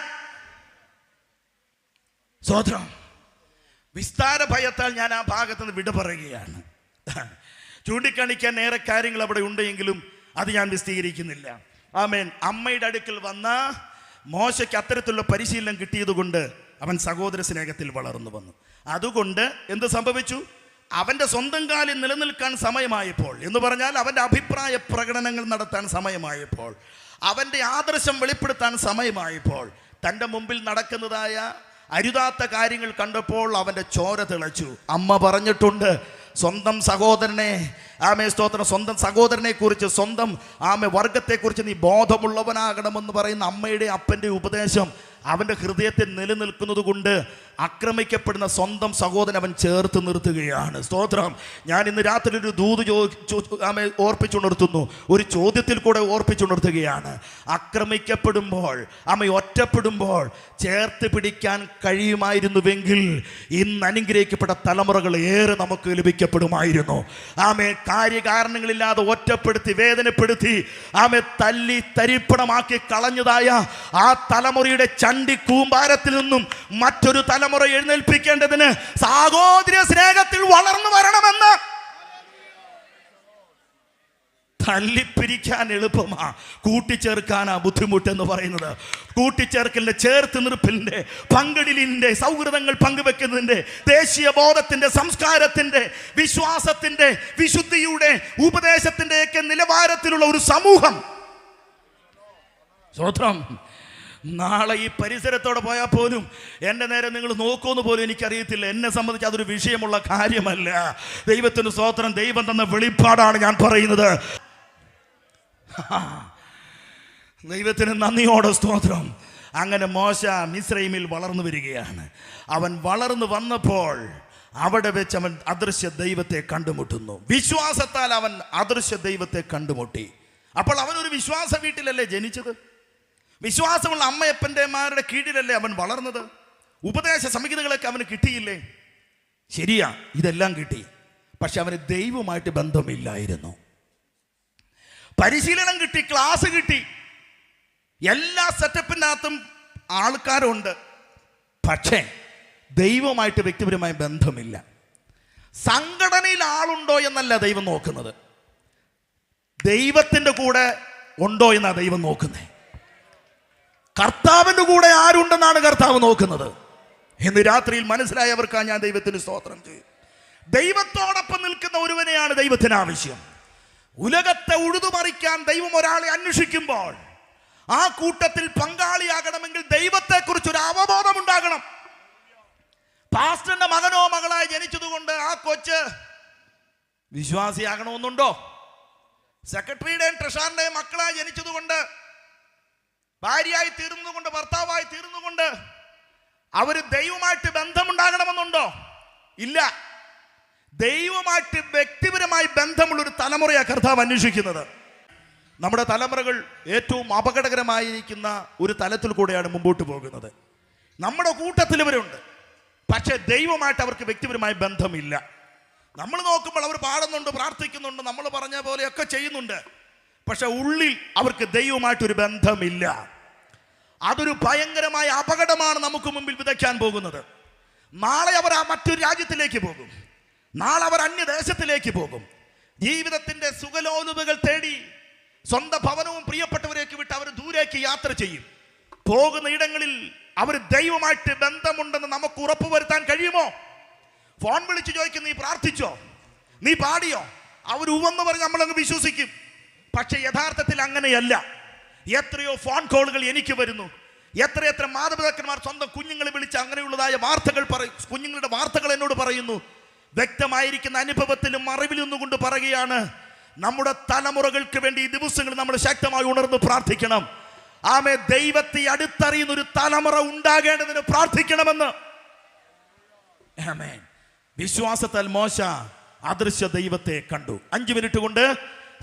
സ്തോത്രം. വിസ്താര ഭയത്താൽ ഞാൻ ആ ഭാഗത്ത് നിന്ന് വിട പറയുകയാണ്. ചൂണ്ടിക്കാണിക്കാൻ ഏറെ കാര്യങ്ങൾ അവിടെ ഉണ്ടെങ്കിലും അത് ഞാൻ വിശദീകരിക്കുന്നില്ല. ആമേൻ. അമ്മയുടെ അടുക്കൽ വന്ന മോശയ്ക്ക് അത്തരത്തിലുള്ള പരിശീലനം കിട്ടിയത് കൊണ്ട് അവൻ സഹോദര സ്നേഹത്തിൽ വളർന്നു വന്നു. അതുകൊണ്ട് എന്ത് സംഭവിച്ചു? അവൻ്റെ സ്വന്തം കാലിൽ നിലനിൽക്കാൻ സമയമായപ്പോൾ, എന്ന് പറഞ്ഞാൽ അവൻ്റെ അഭിപ്രായ പ്രകടനങ്ങൾ നടത്താൻ സമയമായപ്പോൾ, അവൻ്റെ ആദർശം വെളിപ്പെടുത്താൻ സമയമായപ്പോൾ, തൻ്റെ മുമ്പിൽ നടക്കുന്നതായ അരുതാത്ത കാര്യങ്ങൾ കണ്ടപ്പോൾ അവൻ്റെ ചോര തിളച്ചു. അമ്മ പറഞ്ഞിട്ടുണ്ട്, സ്വന്തം സഹോദരനെ ആമേ സ്തോത്രം, സ്വന്തം സഹോദരനെ കുറിച്ച്, സ്വന്തം ആമേ വർഗത്തെക്കുറിച്ച് നീ ബോധമുള്ളവനാകണമെന്ന് പറയുന്ന അമ്മയുടെ അപ്പൻ്റെ ഉപദേശം അവൻ്റെ ഹൃദയത്തിൽ നിലനിൽക്കുന്നത് കൊണ്ട് ആക്രമിക്കപ്പെടുന്ന സ്വന്തം സഹോദരൻ അവൻ ചേർത്ത് നിർത്തുകയാണ്. സ്തോത്രം. ഞാൻ ഇന്ന് രാത്രി ഒരു ദൂത് ഓർപ്പിച്ചുണർത്തുന്നു, ഒരു ചോദ്യത്തിൽ കൂടെ ഓർപ്പിച്ചുണർത്തുകയാണ്. ആക്രമിക്കപ്പെടുമ്പോൾ, ഒറ്റപ്പെടുമ്പോൾ ചേർത്ത് പിടിക്കാൻ കഴിയുമായിരുന്നുവെങ്കിൽ ഇന്ന് അനുഗ്രഹിക്കപ്പെട്ട തലമുറകൾ ഏറെ നമുക്ക് ലഭിക്കപ്പെടുമായിരുന്നു. കാര്യകാരണങ്ങളില്ലാതെ ഒറ്റപ്പെടുത്തി, വേദനപ്പെടുത്തി, തല്ലി തരിപ്പണമാക്കി കളഞ്ഞതായ ആ തലമുറയുടെ ചണ്ടി കൂമ്പാരത്തിൽ നിന്നും മറ്റൊരു തലമുറ എഴുന്നേൽപ്പിക്കേണ്ടതിന് സഹോദര സ്നേഹത്തിൽ വളർന്നു വരണമെന്ന്. തല്ലിപ്പിരിക്കാൻ എളുപ്പമാ, കൂട്ടിച്ചേർക്കാനാ ബുദ്ധിമുട്ടെന്ന് പറയുന്നത്. കൂട്ടിച്ചേർക്കലിന്റെ, ചേർത്ത് നിർപ്പിലിന്റെ, പങ്കിടലിന്റെ, സൗഹൃദങ്ങൾ പങ്കുവെക്കുന്നതിന്റെ, ദേശീയ ബോധത്തിന്റെ, സംസ്കാരത്തിന്റെ, വിശ്വാസത്തിന്റെ, വിശുദ്ധിയുടെ, ഉപദേശത്തിന്റെ ഒക്കെ നിലവാരത്തിലുള്ള ഒരു സമൂഹം. സ്തോത്രം. നാളെ ഈ പരിസരത്തോടെ പോയാൽ പോലും എൻ്റെ നേരെ നിങ്ങൾ നോക്കുമെന്ന് പോലും എനിക്കറിയത്തില്ല. എന്നെ സംബന്ധിച്ച് അതൊരു വിഷയമുള്ള കാര്യമല്ല. ദൈവത്തിന് സ്തോത്രം. ദൈവം തന്ന വെളിപ്പാടാണ് ഞാൻ പറയുന്നത്. ദൈവത്തിന് നന്ദിയോടെ സ്തോത്രം. അങ്ങനെ മോശ മിസ്രൈമിൽ വളർന്നു വരികയാണ്. അവൻ വളർന്നു വന്നപ്പോൾ അവിടെ വെച്ച് അവൻ അദൃശ്യ ദൈവത്തെ കണ്ടുമുട്ടുന്നു. വിശ്വാസത്താൽ അവൻ അദൃശ്യ ദൈവത്തെ കണ്ടുമുട്ടി. അപ്പോൾ അവനൊരു വിശ്വാസ വീട്ടിലല്ലേ ജനിച്ചത്? വിശ്വാസമുള്ള അമ്മയപ്പൻ്റെമാരുടെ കീഴിലല്ലേ അവൻ വളർന്നത്? ഉപദേശ സംഹിതകളൊക്കെ അവന് കിട്ടിയില്ലേ? ശരിയാ, ഇതെല്ലാം കിട്ടി. പക്ഷെ അവന് ദൈവമായിട്ട് ബന്ധമില്ലായിരുന്നു. പരിശീലനം കിട്ടി, ക്ലാസ് കിട്ടി, എല്ലാ സെറ്റപ്പിനകത്തും ആൾക്കാരുണ്ട്. പക്ഷേ ദൈവമായിട്ട് വ്യക്തിപരമായ ബന്ധമില്ല. സംഘടനയിൽ ആളുണ്ടോ എന്നല്ല ദൈവം നോക്കുന്നത്, ദൈവത്തിൻ്റെ കൂടെ ഉണ്ടോ എന്നാണ് ദൈവം നോക്കുന്നത്. കർത്താവിൻ്റെ കൂടെ ആരുണ്ടെന്നാണ് കർത്താവ് നോക്കുന്നത്. ഇന്ന് രാത്രിയിൽ മനസ്സിലായവർക്കാ ഞാൻ ദൈവത്തിന് സ്തോത്രം ചെയ്യും. ദൈവത്തോടൊപ്പം നിൽക്കുന്ന ഒരുവനെയാണ് ദൈവത്തിന് ആവശ്യം. ഉലകത്തെ ഉഴുതുമറിക്കാൻ ദൈവം ഒരാളെ അന്വേഷിക്കുമ്പോൾ ആ കൂട്ടത്തിൽ പങ്കാളിയാകണമെങ്കിൽ ദൈവത്തെക്കുറിച്ച് ഒരു അവബോധം ഉണ്ടാകണം. പാസ്റ്ററിന്റെ മകനോ മകളായി ജനിച്ചതുകൊണ്ട് ആ കൊച്ച് വിശ്വാസിയാകണമെന്നുണ്ടോ? സെക്രട്ടറിയുടെയും ട്രഷറിന്റെയും മക്കളായി ജനിച്ചതുകൊണ്ട്, ഭാര്യയായി തീർന്നതുകൊണ്ട്, ഭർത്താവായി തീർന്നുകൊണ്ട് അവര് ദൈവമായിട്ട് ബന്ധമുണ്ടാകണമെന്നുണ്ടോ? ഇല്ല. ദൈവമായിട്ട് വ്യക്തിപരമായി ബന്ധമുള്ളൊരു തലമുറയാണ് കർത്താവ് അന്വേഷിക്കുന്നത്. നമ്മുടെ തലമുറകൾ ഏറ്റവും അപകടകരമായിരിക്കുന്ന ഒരു തലത്തിൽ കൂടെയാണ് മുമ്പോട്ട് പോകുന്നത്. നമ്മുടെ കൂട്ടത്തിൽ ഇവരുണ്ട്, പക്ഷേ ദൈവമായിട്ട് അവർക്ക് വ്യക്തിപരമായ ബന്ധമില്ല. നമ്മൾ നോക്കുമ്പോൾ അവർ പാടുന്നുണ്ട്, പ്രാർത്ഥിക്കുന്നുണ്ട്, നമ്മൾ പറഞ്ഞ പോലെയൊക്കെ ചെയ്യുന്നുണ്ട്, പക്ഷെ ഉള്ളിൽ അവർക്ക് ദൈവമായിട്ടൊരു ബന്ധമില്ല. അതൊരു ഭയങ്കരമായ അപകടമാണ് നമുക്ക് മുമ്പിൽ വിതയ്ക്കാൻ പോകുന്നത്. നാളെ അവർ ആ മറ്റൊരു രാജ്യത്തിലേക്ക് പോകും, നാളെ അവർ അന്യദേശത്തിലേക്ക് പോകും. ജീവിതത്തിന്റെ സുഖലോലുപകൾ തേടി സ്വന്തം ഭവനവും പ്രിയപ്പെട്ടവരേക്ക് വിട്ട് അവർ ദൂരേക്ക് യാത്ര ചെയ്യും. പോകുന്ന ഇടങ്ങളിൽ അവർ ദൈവമായിട്ട് ബന്ധമുണ്ടെന്ന് നമുക്ക് ഉറപ്പുവരുത്താൻ കഴിയുമോ? ഫോൺ വിളിച്ച് ചോദിക്കും, നീ പ്രാർത്ഥിച്ചോ, നീ പാടിയോ? അവർ ഉവെന്ന് പറഞ്ഞ് നമ്മളങ്ങ് വിശ്വസിക്കും. പക്ഷെ യഥാർത്ഥത്തിൽ അങ്ങനെയല്ല. എത്രയോ ഫോൺ കോളുകൾ എനിക്ക് വരുന്നു, എത്രയെത്ര മാതാപിതാക്കന്മാർ സ്വന്തം കുഞ്ഞുങ്ങളെ വിളിച്ച് അങ്ങനെയുള്ളതായ വാർത്തകൾ പറയും, കുഞ്ഞുങ്ങളുടെ വാർത്തകൾ എന്നോട് പറയുന്നു. വ്യക്തമായിരിക്കുന്ന അനുഭവത്തിലും അറിവിൽ നിന്നുകൊണ്ട് പറയുകയാണ്, നമ്മുടെ തലമുറകൾക്ക് വേണ്ടി ഈ ദിവസങ്ങൾ നമ്മൾ ശക്തമായി ഉണർന്ന് പ്രാർത്ഥിക്കണം. ആമേ, ദൈവത്തെ അടുത്തറിയുന്ന ഒരു തലമുറ ഉണ്ടാകേണ്ടതിന് പ്രാർത്ഥിക്കണമെന്ന്. ആമേൻ. വിശ്വാസത്താൽ മോശ അദൃശ്യ ദൈവത്തെ കണ്ടു. 5 മിനിറ്റ് കൊണ്ട്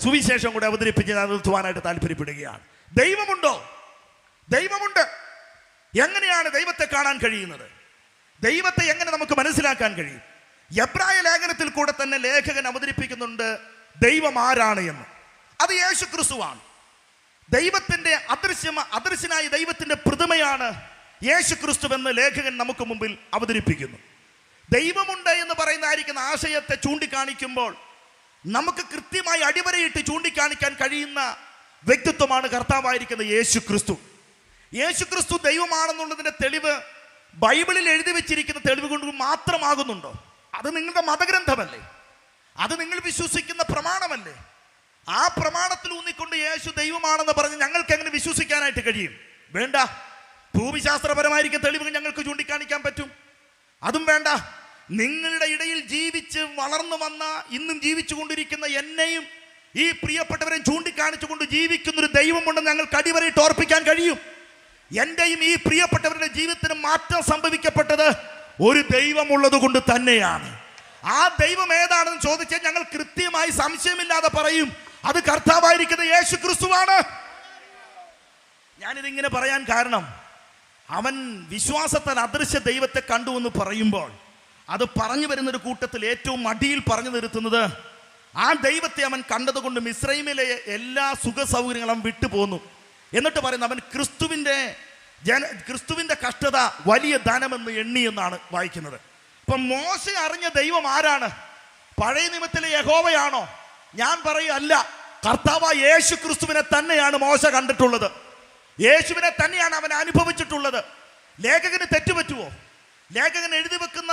സുവിശേഷം കൂടെ അവതരിപ്പിച്ച് നിർത്തുവാനായിട്ട് താല്പര്യപ്പെടുകയാണ്. ദൈവമുണ്ടോ? ദൈവമുണ്ട്. എങ്ങനെയാണ് ദൈവത്തെ കാണാൻ കഴിയുന്നത്? ദൈവത്തെ എങ്ങനെ നമുക്ക് മനസ്സിലാക്കാൻ കഴിയും? എബ്രായ ലേഖനത്തിൽ കൂടെ തന്നെ ലേഖകൻ അവതരിപ്പിക്കുന്നുണ്ട് ദൈവം ആരാണ് എന്ന്. അത് യേശു ക്രിസ്തുവാണ്. ദൈവത്തിന്റെ അദൃശ്യനായ ദൈവത്തിന്റെ പ്രതിമയാണ് യേശു ക്രിസ്തു എന്ന് ലേഖകൻ നമുക്ക് മുമ്പിൽ അവതരിപ്പിക്കുന്നു. ദൈവമുണ്ട് എന്ന് പറയുന്നതായിരിക്കുന്ന ആശയത്തെ ചൂണ്ടിക്കാണിക്കുമ്പോൾ നമുക്ക് കൃത്യമായി അടിവരയിട്ട് ചൂണ്ടിക്കാണിക്കാൻ കഴിയുന്ന വ്യക്തിത്വമാണ് കർത്താവായിരിക്കുന്ന യേശു ക്രിസ്തു. യേശു ക്രിസ്തു ദൈവമാണെന്നുള്ളതിന്റെ തെളിവ് ബൈബിളിൽ എഴുതി വെച്ചിരിക്കുന്ന തെളിവ് കൊണ്ട് മാത്രമാകുന്നുണ്ടോ? അത് നിങ്ങളുടെ മതഗ്രന്ഥമല്ലേ? അത് നിങ്ങൾ വിശ്വസിക്കുന്ന പ്രമാണമല്ലേ? ആ പ്രമാണത്തിൽ ഊന്നിക്കൊണ്ട് യേശു ദൈവമാണെന്ന് പറഞ്ഞ് ഞങ്ങൾക്ക് എങ്ങനെ വിശ്വസിക്കാനായിട്ട് കഴിയും? വേണ്ട. ഭൂമിശാസ്ത്രപരമായിരിക്കുന്ന തെളിവുകൾ ഞങ്ങൾക്ക് ചൂണ്ടിക്കാണിക്കാൻ പറ്റും. അതും വേണ്ട. നിങ്ങളുടെ ഇടയിൽ ജീവിച്ച് വളർന്നു വന്ന, ഇന്നും ജീവിച്ചു കൊണ്ടിരിക്കുന്ന എന്നെയും ഈ പ്രിയപ്പെട്ടവരെ ചൂണ്ടിക്കാണിച്ചുകൊണ്ട് ജീവിക്കുന്നൊരു ദൈവമുണ്ടെന്ന് ഞങ്ങൾക്ക് അടിവരയിട്ട് ഓർപ്പിക്കാൻ കഴിയും. എന്റെയും ഈ പ്രിയപ്പെട്ടവരുടെ ജീവിതത്തിന് മാറ്റം സംഭവിക്കപ്പെട്ടത് ഒരു ദൈവമുള്ളത് കൊണ്ട് തന്നെയാണ്. ആ ദൈവം ഏതാണെന്ന് ചോദിച്ചാൽ ഞങ്ങൾ കൃത്യമായി സംശയമില്ലാതെ പറയും, അത് കർത്താവായിരിക്കുന്ന യേശു ക്രിസ്തുവാണ്. ഞാനിതിങ്ങനെ പറയാൻ കാരണം, അവൻ വിശ്വാസത്താൽ അദൃശ്യ ദൈവത്തെ കണ്ടു എന്ന് പറയുമ്പോൾ അത് പറഞ്ഞു വരുന്നൊരു കൂട്ടത്തിൽ ഏറ്റവും അടിയിൽ പറഞ്ഞു നിർത്തുന്നത്, ആ ദൈവത്തെ അവൻ കണ്ടതുകൊണ്ട് മിസ്രൈമിലെ എല്ലാ സുഖ സൗകര്യങ്ങളും വിട്ടുപോന്നു. എന്നിട്ട് പറയുന്നത് അവൻ ക്രിസ്തുവിന്റെ കഷ്ടത വലിയ ധനമെന്ന് എണ്ണി എന്നാണ് വായിക്കുന്നത്. അപ്പൊ മോശ അറിഞ്ഞ ദൈവം ആരാണ്? പഴയ നിയമത്തിലെ യഹോവയാണോ? ഞാൻ പറയല്ല, കർത്താവായ യേശു ക്രിസ്തുവിനെ തന്നെയാണ് മോശ കണ്ടിട്ടുള്ളത്. യേശുവിനെ തന്നെയാണ് അവൻ അനുഭവിച്ചിട്ടുള്ളത്. ലേഖകന് തെറ്റുപറ്റുമോ? ലേഖകൻ എഴുതി വെക്കുന്ന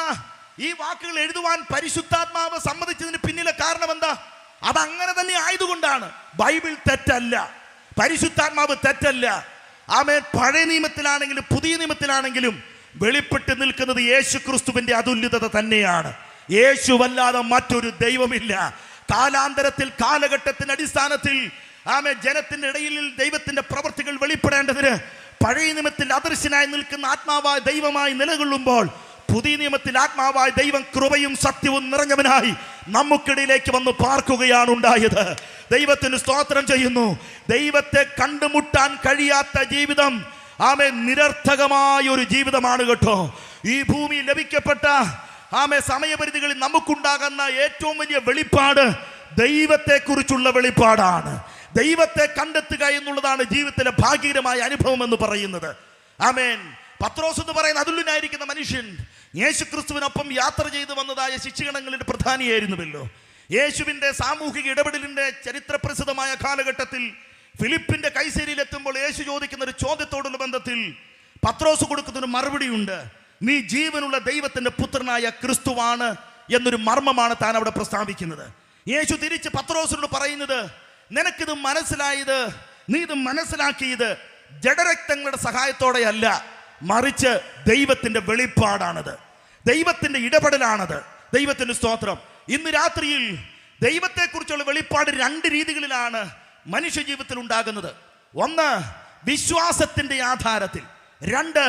ഈ വാക്കുകൾ എഴുതുവാൻ പരിശുദ്ധാത്മാവ് സമ്മതിച്ചതിന് പിന്നിലെ കാരണം എന്താ? അതങ്ങനെ തന്നെ ആയതുകൊണ്ടാണ്. ബൈബിൾ തെറ്റല്ല, പരിശുദ്ധാത്മാവ് തെറ്റല്ല. ആമേൻ. പഴയ നിയമത്തിലാണെങ്കിലും പുതിയ നിയമത്തിലാണെങ്കിലും വെളിപ്പെട്ട് നിൽക്കുന്നത് യേശു ക്രിസ്തുവിന്റെ അതുല്യത തന്നെയാണ്. യേശുവല്ലാതെ മറ്റൊരു ദൈവമില്ല. കാലാന്തരത്തിൽ കാലഘട്ടത്തിന്റെ അടിസ്ഥാനത്തിൽ ആമേൻ ജനത്തിന്റെ ഇടയിൽ ദൈവത്തിന്റെ പ്രവൃത്തികൾ വെളിപ്പെടേണ്ടതിന് പഴയ നിയമത്തിൽ അദൃശ്യനായി നിൽക്കുന്ന ആത്മാവായ ദൈവമായി നിലകൊള്ളുമ്പോൾ പുതിയ നിയമത്തിൽ ആത്മാവായ ദൈവം കൃപയും സത്യവും നിറഞ്ഞവനായി നമുക്കിടയിലേക്ക് വന്ന് പാർക്കുകയാണ് ഉണ്ടായത്. ദൈവത്തിന് സ്തോത്രം ചെയ്യുന്നു. ദൈവത്തെ കണ്ടുമുട്ടാൻ കഴിയാത്ത ജീവിതം ആമേ നിരർത്ഥകമായ ഒരു ജീവിതമാണ് കേട്ടോ. ഈ ഭൂമിയിൽ ലഭിക്കപ്പെട്ട ആമേ സമയപരിധികളിൽ നമുക്കുണ്ടാകുന്ന ഏറ്റവും വലിയ വെളിപ്പാട് ദൈവത്തെക്കുറിച്ചുള്ള വെളിപ്പാടാണ്. ദൈവത്തെ കണ്ടെത്തുക എന്നുള്ളതാണ് ജീവിതത്തിലെ ഭാഗ്യകരമായ അനുഭവം എന്ന് പറയുന്നത്. ആമേൻ. പത്രോസ് എന്ന് പറയുന്ന അതുല്യനായിരിക്കുന്ന മനുഷ്യൻ യേശു ക്രിസ്തുവിനൊപ്പം യാത്ര ചെയ്തു വന്നതായ ശിഷ്യഗണങ്ങളുടെ പ്രധാനിയായിരുന്നുവല്ലോ. യേശുവിൻ്റെ സാമൂഹിക ഇടപെടലിൻ്റെ ചരിത്രപ്രസിദ്ധമായ കാലഘട്ടത്തിൽ ഫിലിപ്പിന്റെ കൈസേരിയിലെത്തുമ്പോൾ യേശു ചോദിക്കുന്ന ഒരു ചോദ്യത്തോടുള്ള ബന്ധത്തിൽ പത്രോസ് കൊടുക്കുന്നൊരു മറുപടിയുണ്ട്. നീ ജീവനുള്ള ദൈവത്തിന്റെ പുത്രനായ ക്രിസ്തുവാണ് എന്നൊരു മർമ്മമാണ് താൻ അവിടെ പ്രസ്താവിക്കുന്നത്. യേശു തിരിച്ച് പത്രോസിനോട് പറയുന്നത്, നിനക്കിത് മനസ്സിലായത്, നീ ഇത് മനസ്സിലാക്കിയത് ജഡരക്തങ്ങളുടെ സഹായത്തോടെയല്ല, മറിച്ച് ദൈവത്തിന്റെ വെളിപ്പാടാണത്, ദൈവത്തിന്റെ ഇടപെടലാണത്. ദൈവത്തിന്റെ സ്തോത്രം. ഇന്ന് രാത്രിയിൽ ദൈവത്തെക്കുറിച്ചുള്ള വെളിപ്പാട് രണ്ട് രീതികളിലാണ് മനുഷ്യ ജീവിതത്തിൽ ഉണ്ടാകുന്നത്. ഒന്ന്, വിശ്വാസത്തിന്റെ ആധാരത്തിൽ. രണ്ട്,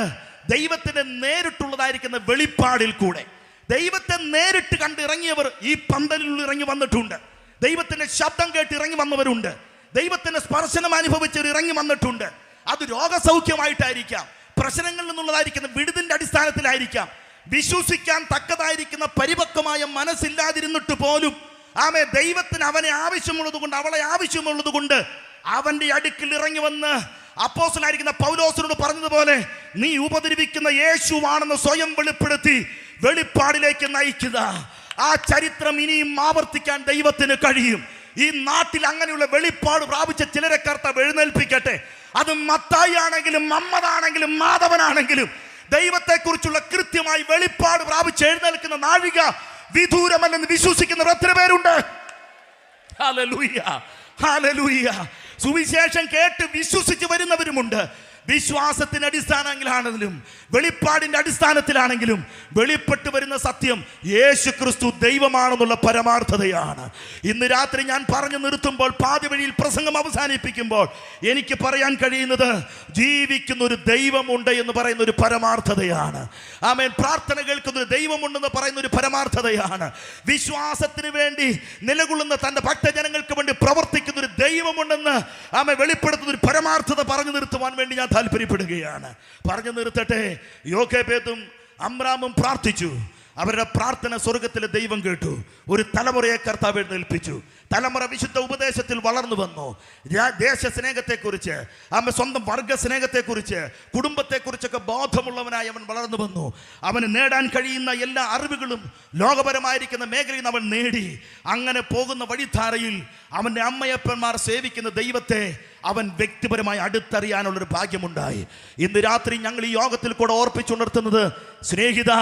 ദൈവത്തിന്റെ നേരിട്ടുള്ളതായിരിക്കുന്ന വെളിപ്പാടിൽ കൂടെ. ദൈവത്തെ നേരിട്ട് കണ്ടിറങ്ങിയവർ ഈ പന്തലിൽ ഇറങ്ങി വന്നിട്ടുണ്ട്. ദൈവത്തിന്റെ ശബ്ദം കേട്ട് ഇറങ്ങി വന്നവരുണ്ട്. ദൈവത്തിന്റെ സ്പർശനം അനുഭവിച്ചവർ ഇറങ്ങി വന്നിട്ടുണ്ട്. അത് രോഗസൗഖ്യമായിട്ടായിരിക്കാം, പ്രശ്നങ്ങളിൽ നിന്നുള്ളതായിരിക്കുന്ന വിടുതിന്റെ അടിസ്ഥാനത്തിലായിരിക്കാം. വിശ്വസിക്കാൻ തക്കതായിരിക്കുന്ന പരിപക്വമായ മനസ്സില്ലാതിരുന്നിട്ട് പോലും ആമേ ദൈവത്തിന് അവനെ ആവശ്യമുള്ളത് കൊണ്ട്, അവളെ ആവശ്യമുള്ളത് കൊണ്ട് അവന്റെ അടുക്കിൽ ഇറങ്ങി വന്ന് അപ്പോസ്തലനായിരിക്കുന്ന പൗലോസിനോട് പറഞ്ഞതുപോലെ, നീ ഉപദ്രവിക്കുന്ന യേശുവാണെന്ന് സ്വയം വെളിപ്പെടുത്തി വെളിപ്പാടിലേക്ക് നയിക്കുക. ആ ചരിത്രം ഇനിയും ആവർത്തിക്കാൻ ദൈവത്തിന് കഴിയും. ഈ നാട്ടിൽ അങ്ങനെയുള്ള വെളിപ്പാട് പ്രാപിച്ച ചിലരെ കർത്താവ് എഴുന്നേൽപ്പിക്കട്ടെ. അത് മത്തായി ആണെങ്കിലും മമ്മദാണെങ്കിലും മാധവനാണെങ്കിലും ദൈവത്തെക്കുറിച്ചുള്ള കൃത്യമായി വെളിപ്പാട് പ്രാപിച്ച് എഴുന്നേൽക്കുന്ന നാഴിക വിദൂരമല്ലെന്ന് വിശ്വസിക്കുന്നവർ എത്ര പേരുണ്ട്? Hallelujah, hallelujah. സുവിശേഷം കേട്ട് വിശ്വസിച്ച് വരുന്നവരുമുണ്ട്. വിശ്വാസത്തിന്റെ അടിസ്ഥാനത്തിലാണെങ്കിലും വെളിപ്പാടിന്റെ അടിസ്ഥാനത്തിലാണെങ്കിലും വെളിപ്പെട്ട് വരുന്ന സത്യം യേശു ക്രിസ്തു ദൈവമാണെന്നുള്ള പരമാർത്ഥതയാണ്. ഇന്ന് രാത്രി ഞാൻ പറഞ്ഞു നിർത്തുമ്പോൾ, പാതി വഴിയിൽ പ്രസംഗം അവസാനിപ്പിക്കുമ്പോൾ എനിക്ക് പറയാൻ കഴിയുന്നത്, ജീവിക്കുന്ന ഒരു ദൈവമുണ്ട് എന്ന് പറയുന്ന ഒരു പരമാർത്ഥതയാണ്. ആമേൻ. പ്രാർത്ഥന കേൾക്കുന്ന ഒരു ദൈവമുണ്ടെന്ന് പറയുന്ന ഒരു പരമാർത്ഥതയാണ്. വിശ്വാസത്തിന് വേണ്ടി നിലകൊള്ളുന്ന തന്റെ ഭക്തജനങ്ങൾക്ക് വേണ്ടി പ്രവർത്തിക്കുന്ന ഒരു ദൈവമുണ്ടെന്ന് ആമേ വെളിപ്പെടുത്തുന്ന ഒരു പരമാർത്ഥത പറഞ്ഞു നിർത്തുവാൻ വേണ്ടി ഞാൻ താല്പര്യപ്പെടുകയാണ്. പറഞ്ഞു നിർത്തട്ടെ. യോസേഫും അമ്രാമും പ്രാർത്ഥിച്ചു. അവരുടെ പ്രാർത്ഥന സ്വർഗത്തിലെ ദൈവം കേട്ടു. ഒരു തലമുറയെ കർത്താവ് എഴുന്നേൽപ്പിച്ചു. തലമുറ വിശുദ്ധ ഉപദേശത്തിൽ വളർന്നു വന്നു. ദേശസ്നേഹത്തെക്കുറിച്ച്, സ്വന്തം വർഗ സ്നേഹത്തെക്കുറിച്ച്, കുടുംബത്തെക്കുറിച്ചൊക്കെ ബോധമുള്ളവനായി അവൻ വളർന്നു വന്നു. അവന് നേടാൻ കഴിയുന്ന എല്ലാ അറിവുകളും ലോകപരമായിരിക്കുന്ന മേഖലയിൽ അവൻ നേടി. അങ്ങനെ പോകുന്ന വഴിധാരയിൽ അവൻ്റെ അമ്മയപ്പന്മാർ സേവിക്കുന്ന ദൈവത്തെ അവൻ വ്യക്തിപരമായി അടുത്തറിയാനുള്ളൊരു ഭാഗ്യമുണ്ടായി. ഇന്ന് രാത്രി ഞങ്ങൾ ഈ യോഗത്തിൽ കൂടെ ഓർപ്പിച്ചുണർത്തുന്നത്, സ്നേഹിത,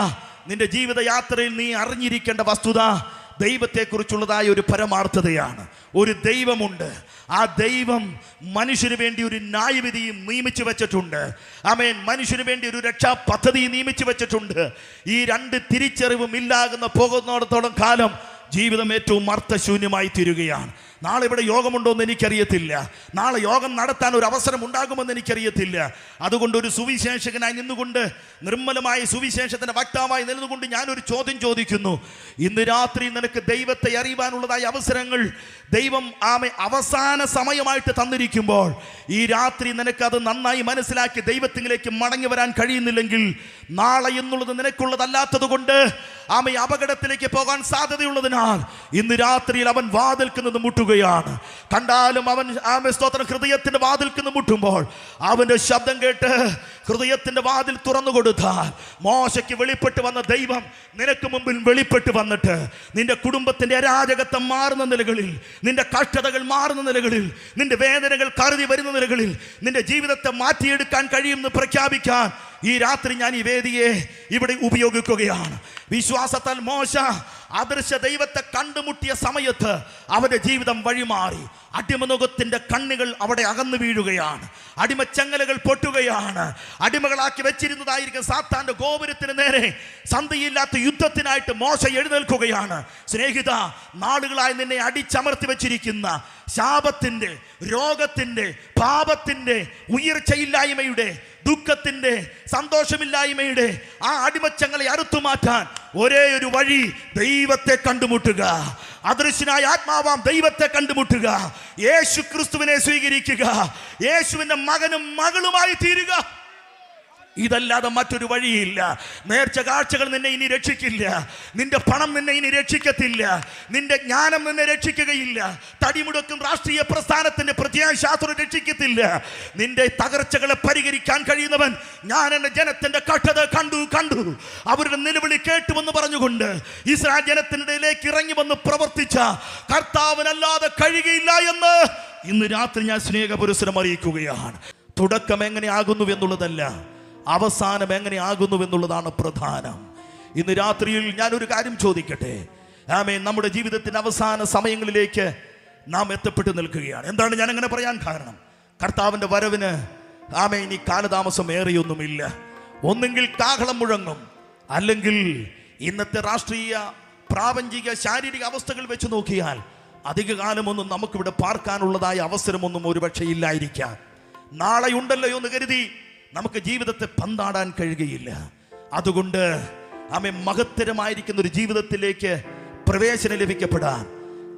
നിന്റെ ജീവിതയാത്രയിൽ നീ അറിഞ്ഞിരിക്കേണ്ട വസ്തുത ദൈവത്തെക്കുറിച്ചുള്ളതായ ഒരു പരമാർത്ഥതയാണ്. ഒരു ദൈവമുണ്ട്. ആ ദൈവം മനുഷ്യന് വേണ്ടി ഒരു ന്യായവിധിയും നിയമിച്ചു വെച്ചിട്ടുണ്ട്. ആമേൻ. മനുഷ്യന് വേണ്ടി ഒരു രക്ഷാ പദ്ധതി നിയമിച്ചു വെച്ചിട്ടുണ്ട്. ഈ രണ്ട് തിരിച്ചറിവും ഇല്ലാകുന്ന പോകുന്നിടത്തോളം കാലം ജീവിതം ഏറ്റവും അർത്ഥശൂന്യമായി തീരുകയാണ്. നാളെ ഇവിടെ യോഗമുണ്ടോയെന്ന് എനിക്കറിയത്തില്ല. നാളെ യോഗം നടത്താൻ ഒരു അവസരം ഉണ്ടാകുമെന്ന് എനിക്കറിയത്തില്ല. അതുകൊണ്ട് ഒരു സുവിശേഷകനായി നിന്നുകൊണ്ട്, നിർമ്മലമായ സുവിശേഷത്തിൻ്റെ വക്താവായി നിന്നുകൊണ്ട് ഞാനൊരു ചോദ്യം ചോദിക്കുന്നു. ഇന്ന് രാത്രി നിനക്ക് ദൈവത്തെ അറിയുവാനുള്ളതായ അവസരങ്ങൾ ദൈവം അവസാന സമയമായിട്ട് തന്നിരിക്കുമ്പോൾ, ഈ രാത്രി നിനക്കത് നന്നായി മനസ്സിലാക്കി ദൈവത്തിലേക്ക് മടങ്ങി വരാൻ കഴിയുന്നില്ലെങ്കിൽ, നാളെ എന്നുള്ളത് നിനക്കുള്ളതല്ലാത്തത് കൊണ്ട് അപകടത്തിലേക്ക് പോകാൻ സാധ്യതയുള്ളതിനാൽ ഇന്ന് രാത്രിയിൽ അവൻ വാതിൽക്കുന്നത് മുട്ടുകയാണ്. കണ്ടാലും അവൻ സ്തോത്രം ഹൃദയത്തിന്റെ വാതിൽക്കുന്ന മുട്ടുമ്പോൾ അവന്റെ ശബ്ദം കേട്ട് ഹൃദയത്തിന്റെ വാതിൽ തുറന്നു കൊടുത്താൽ, മോശയ്ക്ക് വെളിപ്പെട്ട് വന്ന ദൈവം നിനക്ക് മുമ്പിൽ വെളിപ്പെട്ട് വന്നിട്ട് നിന്റെ കുടുംബത്തിന്റെ അരാജകത്വം മാറുന്ന നിലകളിൽ, നിന്റെ കഷ്ടതകൾ മാറുന്ന നിലകളിൽ, നിന്റെ വേദനകൾ കരുതി വരുന്ന നിലകളിൽ നിന്റെ ജീവിതത്തെ മാറ്റിയെടുക്കാൻ കഴിയുമെന്ന് പ്രഖ്യാപിക്കാൻ ഈ രാത്രി ഞാൻ ഈ വേദിയെ ഇവിടെ ഉപയോഗിക്കുകയാണ്. വിശ്വാസത്താൽ മോശ അദൃശ്യ ദൈവത്തെ കണ്ടുമുട്ടിയ സമയത്ത് അവന്റെ ജീവിതം വഴിമാറി. അടിമനുഖത്തിന്റെ കണ്ണുകൾ അവിടെ അകന്നു വീഴുകയാണ്. അടിമച്ചങ്ങലകൾ പൊട്ടുകയാണ്. അടിമകളാക്കി വെച്ചിരുന്നതായിരിക്കും സാത്താന്റെ ഗോപുരത്തിന് നേരെ സന്ധിയില്ലാത്ത യുദ്ധത്തിനായിട്ട് മോശ എഴുന്നേൽക്കുകയാണ്. സ്നേഹിത, നാളുകളായി നിന്നെ അടിച്ചമർത്തി വെച്ചിരിക്കുന്ന ശാപത്തിന്റെ, രോഗത്തിന്റെ, പാപത്തിന്റെ, ഉയർച്ചയില്ലായ്മയുടെ, ദുഃഖത്തിന്റെ, സന്തോഷമില്ലായ്മയുടെ ആ അടിമച്ചങ്ങളെ അറുത്തുമാറ്റാൻ ഒരേ ഒരു വഴി ദൈവത്തെ കണ്ടുമുട്ടുക. അദൃശ്യനായ ആത്മാവാം ദൈവത്തെ കണ്ടുമുട്ടുക. യേശു ക്രിസ്തുവിനെ സ്വീകരിക്കുക. യേശുവിന്റെ മകനും മകളുമായി തീരുക. ഇതല്ലാതെ മറ്റൊരു വഴിയില്ല. നേർച്ച കാഴ്ചകൾ നിന്നെ ഇനി രക്ഷിക്കില്ല. നിന്റെ പണം നിന്നെ ഇനി രക്ഷിക്കത്തില്ല. നിന്റെ ജ്ഞാനം നിന്നെ രക്ഷിക്കുകയില്ല. തടിമുടക്കും രാഷ്ട്രീയ പ്രസ്ഥാനത്തിന്റെ പ്രത്യയശാസ്ത്രം രക്ഷിക്കത്തില്ല. നിന്റെ തകർച്ചകളെ പരിഹരിക്കാൻ കഴിയുന്നവൻ ഞാൻ എന്റെ ജനത്തിന്റെ കഷ്ടത കണ്ടു അവരുടെ നിലവിളി കേട്ടുവെന്ന് പറഞ്ഞുകൊണ്ട് ഇസ്രായേൽ ജനത്തിന്റെ ഇടയിലേക്ക് ഇറങ്ങി വന്ന് പ്രവർത്തിച്ച കർത്താവിനല്ലാതെ കഴിയുകയില്ല എന്ന് ഇന്ന് രാത്രി ഞാൻ സ്നേഹപുരസ്സരം അറിയിക്കുകയാണ്. തുടക്കം എങ്ങനെയാകുന്നു എന്നുള്ളതല്ല, അവസാനം എങ്ങനെയാകുന്നു എന്നുള്ളതാണ് പ്രധാനം. ഇന്ന് രാത്രിയിൽ ഞാനൊരു കാര്യം ചോദിക്കട്ടെ. ആമേൻ. നമ്മുടെ ജീവിതത്തിന്റെ അവസാന സമയങ്ങളിലേക്ക് നാം എത്തപ്പെട്ടു നിൽക്കുകയാണ്. എന്താണ് ഞാൻ അങ്ങനെ പറയാൻ കാരണം? കർത്താവിന്റെ വരവിന് ആമേൻ ഇനി കാലതാമസം ഏറെയൊന്നുമില്ല. ഒന്നെങ്കിൽ കാഹളം മുഴങ്ങും, അല്ലെങ്കിൽ ഇന്നത്തെ രാഷ്ട്രീയ പ്രാപഞ്ചിക ശാരീരിക അവസ്ഥകൾ വെച്ച് നോക്കിയാൽ അധിക കാലമൊന്നും നമുക്കിവിടെ പാർക്കാനുള്ളതായ അവസരമൊന്നും ഒരുപക്ഷെ ഇല്ലായിരിക്കാം. നാളെ ഉണ്ടല്ലോ എന്ന് കരുതി നമുക്ക് ജീവിതത്തെ പന്താടാൻ കഴിയുകയില്ല. അതുകൊണ്ട് ആമേൻ മഹത്തരമായിരിക്കുന്ന ഒരു ജീവിതത്തിലേക്ക് പ്രവേശനം ലഭിക്കപ്പെടാൻ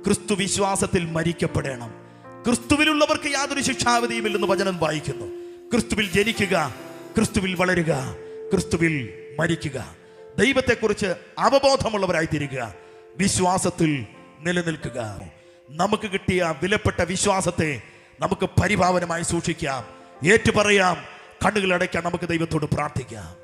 ക്രിസ്തു വിശ്വാസത്തിൽ മരിക്കപ്പെടണം. ക്രിസ്തുവിലുള്ളവർക്ക് യാതൊരു ശിക്ഷാവിധിയുമില്ലെന്ന് വചനം വായിക്കുന്നു. ക്രിസ്തുവിൽ ജനിക്കുക, ക്രിസ്തുവിൽ വളരുക, ക്രിസ്തുവിൽ മരിക്കുക, ദൈവത്തെക്കുറിച്ച് അവബോധമുള്ളവരായി തീരുക, വിശ്വാസത്തിൽ നിലനിൽക്കുക. നമുക്ക് കിട്ടിയ വിലപ്പെട്ട വിശ്വാസത്തെ നമുക്ക് പരിഭാവനമായി സൂക്ഷിക്കാം, ഏറ്റുപറയാം, കണ്ണുകൾ അടയ്ക്കാം, നമുക്ക് ദൈവത്തോട് പ്രാർത്ഥിക്കാം.